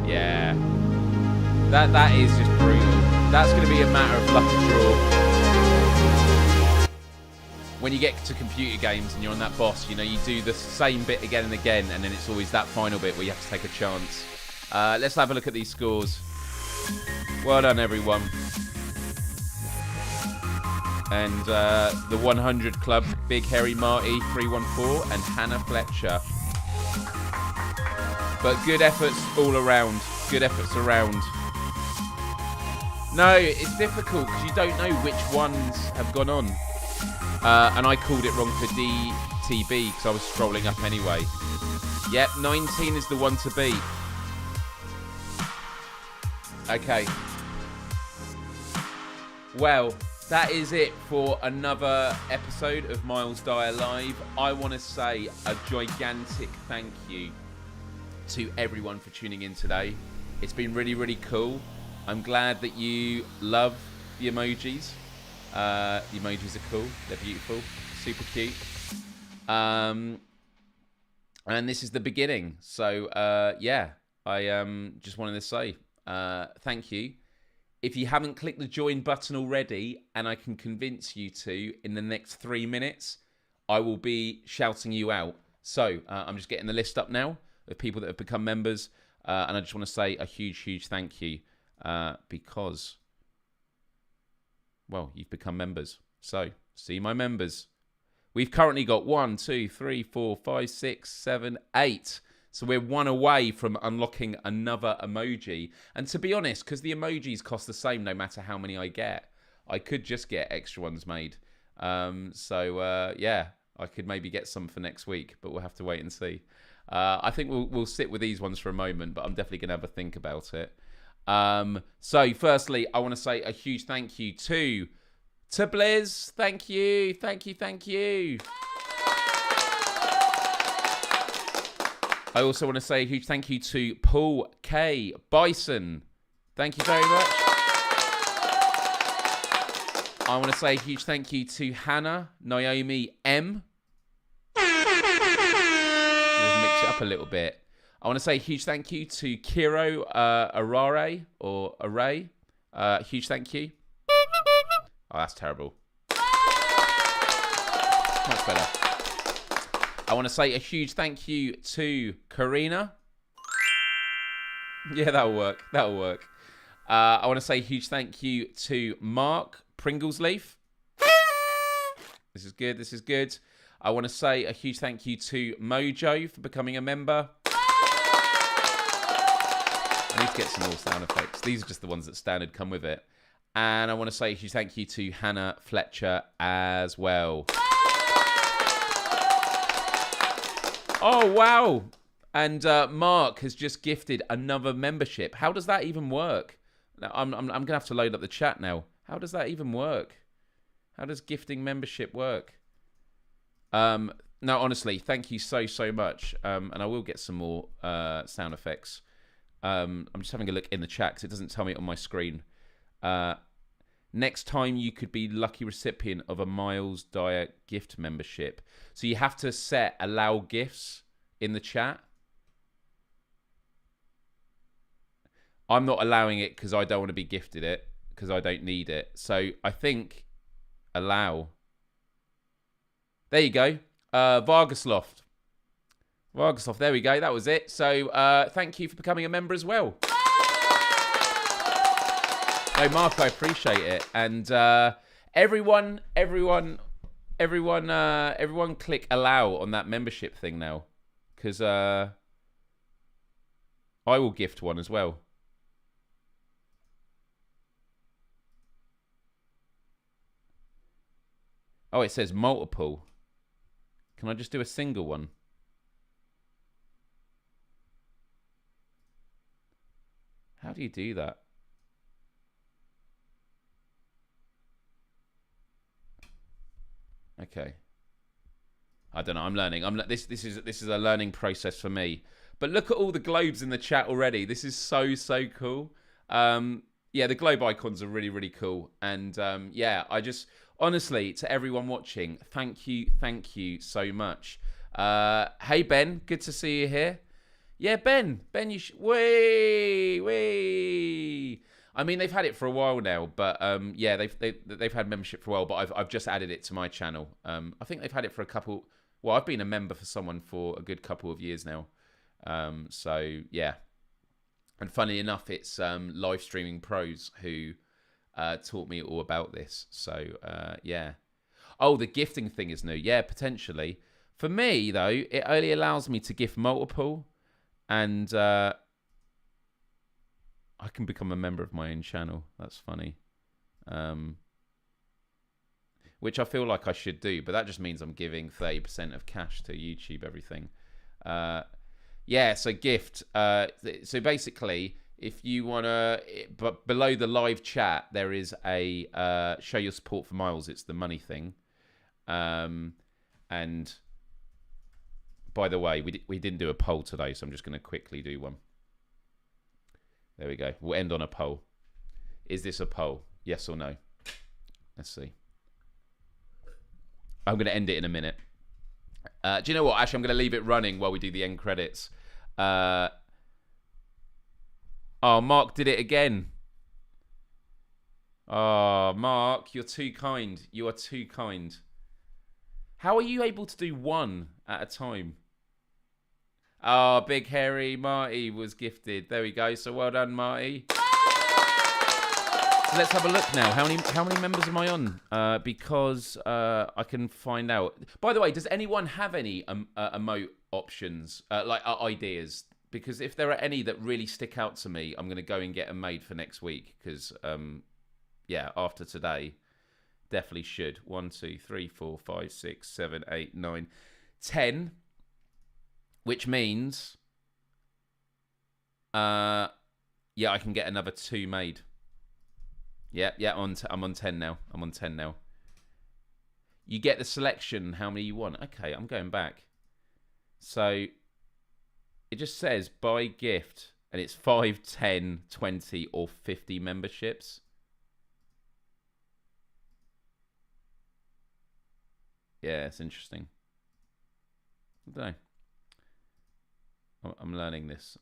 Yeah. That is just brutal. That's going to be a matter of luck and draw. When you get to computer games and you're on that boss, you know, you do the same bit again and again, and then it's always that final bit where you have to take a chance. Let's have a look at these scores. Well done, everyone. And the 100 Club, Big Hairy Marty 314 and Hannah Fletcher. But good efforts all around. Good efforts around. No, it's difficult because you don't know which ones have gone on. And I called it wrong for DTB because I was scrolling up anyway. Yep, 19 is the one to beat. Okay. Well, that is it for another episode of Myles Dyer Live. I want to say a gigantic thank you to everyone for tuning in today. It's been really, really cool. I'm glad that you love the emojis. The emojis are cool. They're beautiful. Super cute. And this is the beginning. So, yeah, I just wanted to say thank you. If you haven't clicked the join button already, and I can convince you to in the next 3 minutes, I will be shouting you out. So I'm just getting the list up now of people that have become members. And I just want to say a huge, huge thank you because, well, you've become members. So see my members. We've currently got 1, 2, 3, 4, 5, 6, 7, 8. So we're one away from unlocking another emoji. And to be honest, because the emojis cost the same no matter how many I get, I could just get extra ones made. Yeah, I could maybe get some for next week, but we'll have to wait and see. I think we'll sit with these ones for a moment, but I'm definitely going to have a think about it. So firstly, I want to say a huge thank you to Blizz. Thank you. I also want to say a huge thank you to Paul K. Bison. Thank you very much. I want to say a huge thank you to Hannah Naomi M. Just mix it up a little bit. I want to say a huge thank you to Kiro Arare or Array. Huge thank you. Oh, that's terrible. Much better. I want to say a huge thank you to Karina. Yeah, that'll work. That'll work. I want to say a huge thank you to Mark Pringlesleaf. This is good. This is good. I want to say a huge thank you to Mojo for becoming a member. I need to get some more sound effects. These are just the ones that standard come with it. And I want to say a huge thank you to Hannah Fletcher as well. Oh, wow. And Mark has just gifted another membership. How does that even work? Now, I'm going to have to load up the chat now. How does that even work? How does gifting membership work? No, honestly, thank you so, so much. And I will get some more sound effects. I'm just having a look in the chat because it doesn't tell me on my screen. Next time you could be lucky recipient of a Myles Dyer gift membership. So you have to set allow gifts in the chat. I'm not allowing it because I don't want to be gifted it because I don't need it. So I think allow. There you go. Vargasloft. Vargasloft, there we go. That was it. So thank you for becoming a member as well. No, Mark, I appreciate it. And everyone click allow on that membership thing now. Because I will gift one as well. Oh, it says multiple. Can I just do a single one? How do you do that? Okay. I don't know. I'm learning. This is a learning process for me. But look at all the globes in the chat already. This is so cool. Yeah, the globe icons are really, really cool. And yeah, I just honestly, to everyone watching, thank you so much. Hey Ben, good to see you here. Yeah, Ben, you wee. I mean, they've had it for a while now, but yeah, they've had membership for a while. But I've just added it to my channel. I think they've had it for a couple. Well, I've been a member for someone for a good couple of years now. So yeah, and funny enough, it's live streaming pros who taught me all about this. So yeah. Oh, the gifting thing is new. Yeah, potentially. For me though, it only allows me to gift multiple, and I can become a member of my own channel. That's funny. Which I feel like I should do, but that just means I'm giving 30% of cash to YouTube, everything. Yeah, so gift. So basically, if you want to, but below the live chat, there is a show your support for Myles. It's the money thing. And by the way, we didn't do a poll today, so I'm just going to quickly do one. There we go. We'll end on a poll. Is this a poll? Yes or no? Let's see. I'm going to end it in a minute. Do you know what? Actually, I'm going to leave it running while we do the end credits. Oh, Mark did it again. Oh, Mark, you're too kind. You are too kind. How are you able to do one at a time? Oh, Big Hairy Marty was gifted. There we go. So well done, Marty. So let's have a look now. How many members am I on? Because I can find out. By the way, does anyone have any emote options, like ideas? Because if there are any that really stick out to me, I'm going to go and get them made for next week. Because yeah, after today, definitely should. 1, 2, 3, 4, 5, 6, 7, 8, 9, 10. Which means, yeah, I can get another 2 made. Yeah, I'm on 10 now. I'm on 10 now. You get the selection, how many you want. Okay, I'm going back. So it just says buy gift, and it's 5, 10, 20, or 50 memberships. Yeah, it's interesting. I don't know. I'm learning this.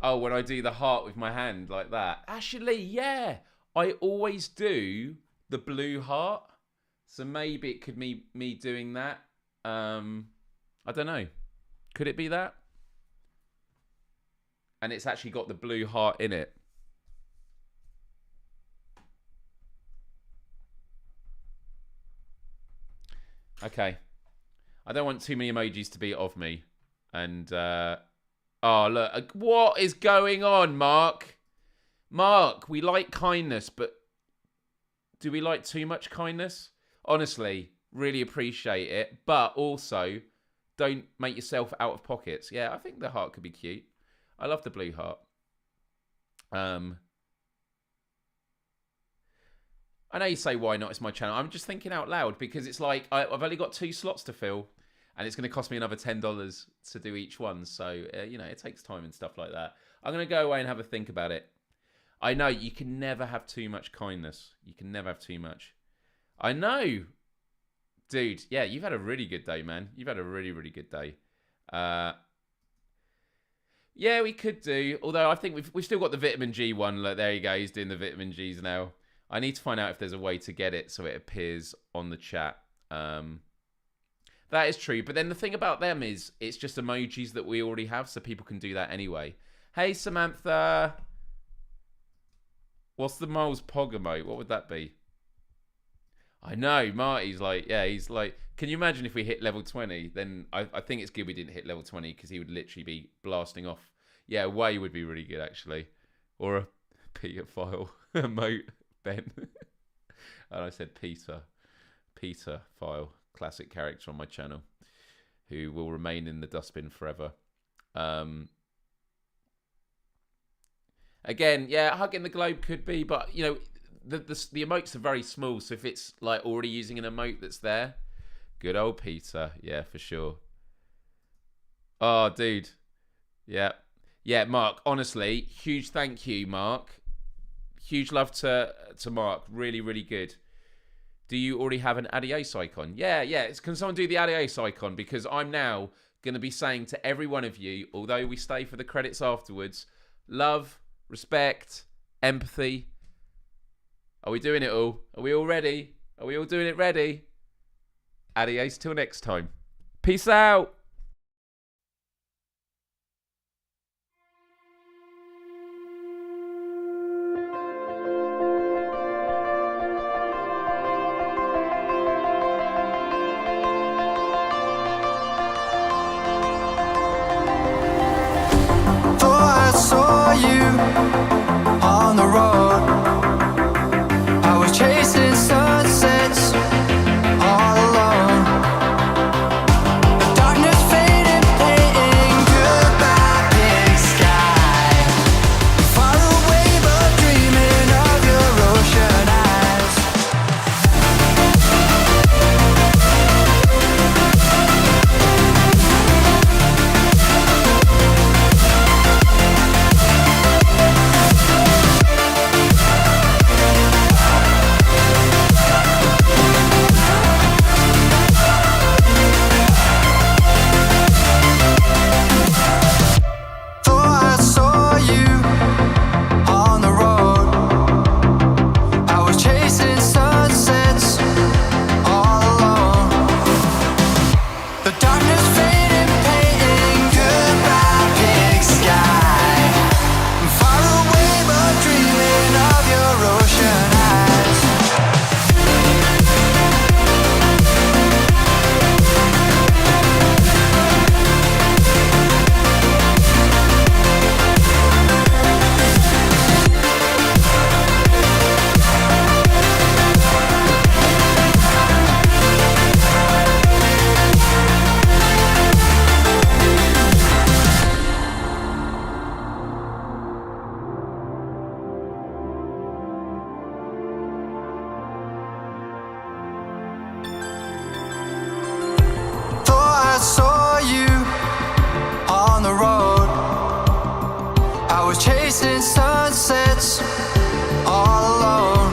Oh, when I do the heart with my hand like that. Actually, yeah. I always do the blue heart. So maybe it could be me doing that. I don't know. Could it be that? And it's actually got the blue heart in it. Okay. I don't want too many emojis to be of me. And, oh, look. What is going on, Mark? Mark, we like kindness, but do we like too much kindness? Honestly, really appreciate it. But also, don't make yourself out of pockets. Yeah, I think the heart could be cute. I love the blue heart. I know you say, why not? It's my channel. I'm just thinking out loud because it's like I've only got 2 slots to fill and it's going to cost me another $10 to do each one. So, you know, it takes time and stuff like that. I'm going to go away and have a think about it. I know you can never have too much kindness. You can never have too much. I know. Dude, yeah, you've had a really good day, man. You've had a really, really good day. Yeah, we could do. Although I think we've still got the vitamin G one. Look, there you go. He's doing the vitamin Gs now. I need to find out if there's a way to get it so it appears on the chat. That is true. But then the thing about them is it's just emojis that we already have, so people can do that anyway. Hey, Samantha. What's the Myles Pog emote? What would that be? I know. Marty's like, yeah, he's like, can you imagine if we hit level 20? Then I think it's good we didn't hit level 20 because he would literally be blasting off. Yeah, Way would be really good, actually. Or a Peter file emote. Ben. And I said Peter file, classic character on my channel, who will remain in the dustbin forever. Again, yeah, hugging the globe could be, but you know, the emotes are very small, so if it's like already using an emote that's there, good old Peter, yeah, for sure. Oh, dude, yeah, Mark. Honestly, huge thank you, Mark. Huge love to Mark. Really, really good. Do you already have an adios icon? Yeah. Can someone do the adios icon? Because I'm now going to be saying to every one of you, although we stay for the credits afterwards, love, respect, empathy. Are we doing it all? Are we all ready? Are we all doing it ready? Adios till next time. Peace out. On the road, I was chasing sunsets all alone. The darkness faded, painting goodbye, big sky. Far away, but dreaming of your ocean eyes. I saw you on the road. I was chasing sunsets all alone.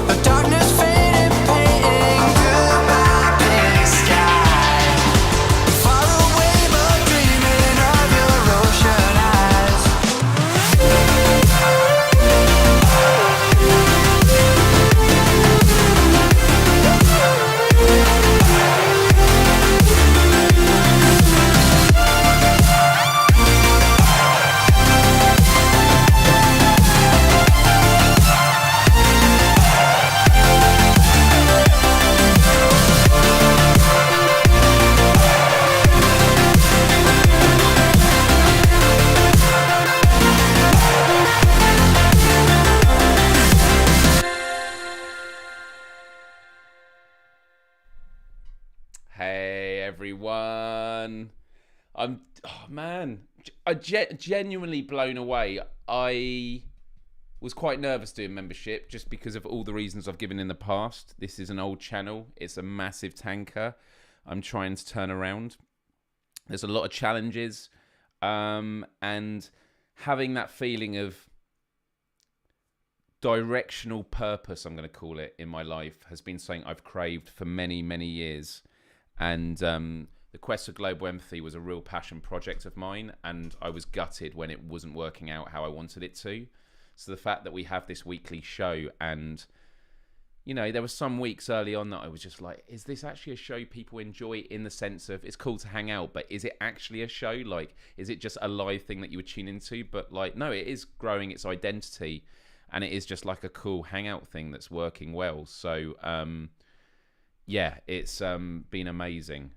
The darkness faded, painting goodbye. everyone. I genuinely blown away. I was quite nervous doing membership just because of all the reasons I've given in the past. This is an old channel. It's a massive tanker I'm trying to turn around. There's a lot of challenges, and having that feeling of directional purpose, I'm going to call it, in my life has been something I've craved for many, many years. And the Quest for Global Empathy was a real passion project of mine, and I was gutted when it wasn't working out how I wanted it to. So the fact that we have this weekly show, and you know, there were some weeks early on that I was just like, is this actually a show people enjoy, in the sense of it's cool to hang out, but is it actually a show? Like, is it just a live thing that you would tune into? But like, no, it is growing its identity, and it is just like a cool hangout thing that's working well. So yeah, it's been amazing.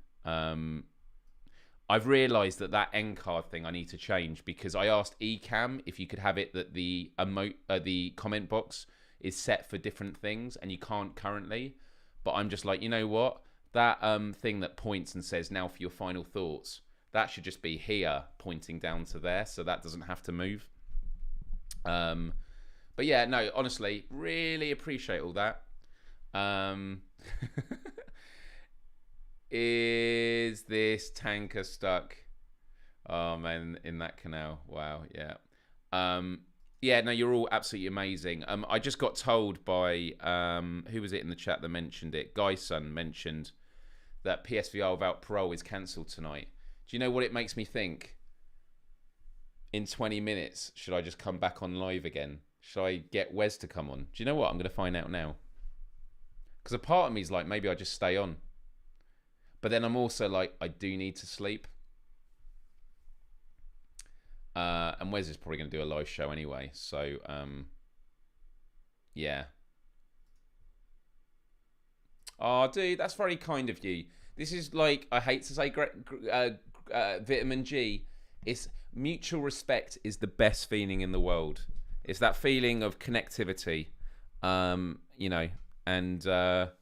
I've realised that end card thing I need to change, because I asked Ecamm if you could have it that the comment box is set for different things, and you can't currently. But I'm just like, you know what? That thing that points and says, now for your final thoughts, that should just be here, pointing down to there, so that doesn't have to move. But yeah, no, honestly, really appreciate all that. Is this tanker stuck? Oh man, in that canal. Wow, yeah. Yeah, no, you're all absolutely amazing. I just got told by who was it in the chat that mentioned it? Guyson mentioned that PSVR without parole is cancelled tonight. Do you know what it makes me think? In 20 minutes, should I just come back on live again? Should I get Wes to come on? Do you know what? I'm going to find out now. Because a part of me is like, maybe I just stay on. But then I'm also like, I do need to sleep. And Wes is probably going to do a live show anyway. So, yeah. Oh, dude, that's very kind of you. This is like, I hate to say vitamin G. It's mutual respect is the best feeling in the world. It's that feeling of connectivity, you know, and a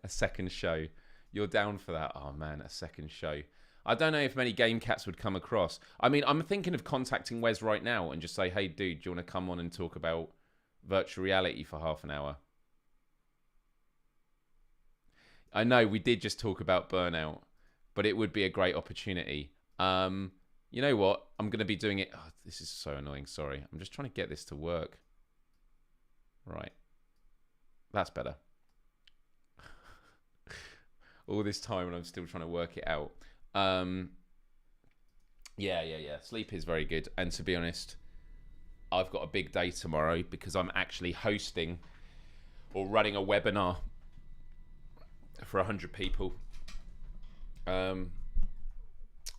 second show. You're down for that? Oh, man, a second show. I don't know if many game cats would come across. I mean, I'm thinking of contacting Wes right now and just say, hey, dude, do you want to come on and talk about virtual reality for half an hour? I know we did just talk about burnout, but it would be a great opportunity. You know what? I'm going to be doing it. Oh, this is so annoying. Sorry. I'm just trying to get this to work. Right. That's better. All this time and I'm still trying to work it out. Yeah. Sleep is very good. And to be honest, I've got a big day tomorrow because I'm actually hosting or running a webinar for 100 people.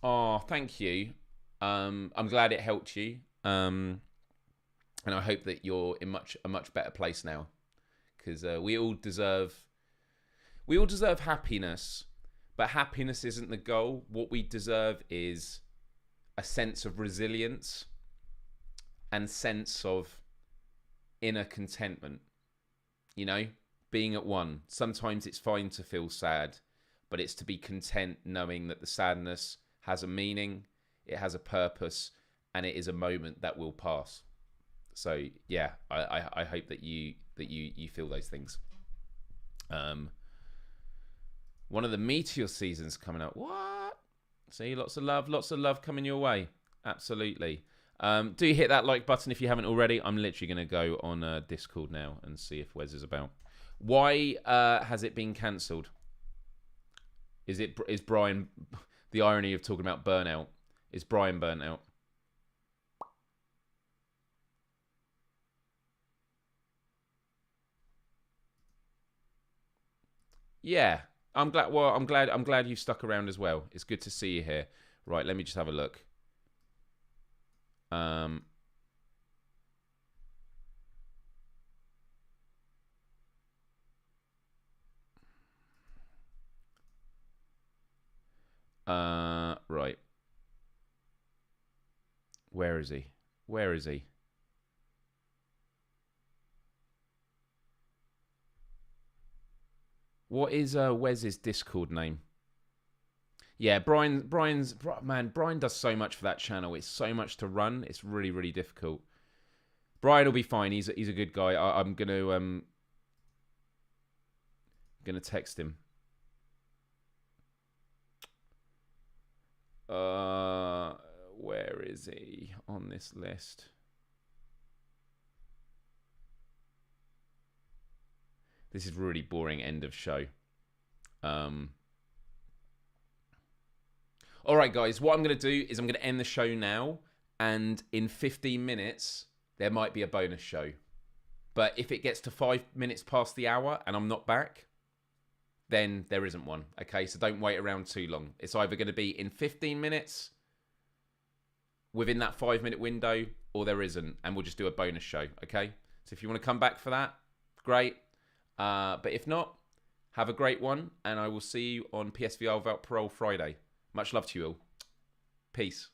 Oh, thank you. I'm glad it helped you. And I hope that you're in a much better place now, because we all deserve happiness, but happiness isn't the goal. What we deserve is a sense of resilience and sense of inner contentment, you know, being at one. Sometimes it's fine to feel sad, but it's to be content knowing that the sadness has a meaning, it has a purpose, and it is a moment that will pass. So yeah, I hope that you feel those things. One of the meteor seasons coming up. What? See, lots of love coming your way. Absolutely. Do hit that like button if you haven't already. I'm literally going to go on Discord now and see if Wes is about. Why has it been cancelled? Is Brian, the irony of talking about burnout, is Brian burnt out? Yeah, I'm glad. Well, I'm glad you stuck around as well. It's good to see you here. Right, let me just have a look. Right. Where is he? Where is he? What is Wes's Discord name? Yeah, Brian does so much for that channel. It's so much to run. It's really, really difficult. Brian will be fine. He's a good guy. I'm gonna text him. Where is he on this list? This is really boring end of show. All right, guys, what I'm going to do is I'm going to end the show now, and in 15 minutes, there might be a bonus show. But if it gets to 5 minutes past the hour and I'm not back, then there isn't one. Okay, so don't wait around too long. It's either going to be in 15 minutes, within that 5-minute window, or there isn't, and we'll just do a bonus show, okay? So if you want to come back for that, great. But if not, have a great one, and I will see you on PSVR Without Parole Friday. Much love to you all. Peace.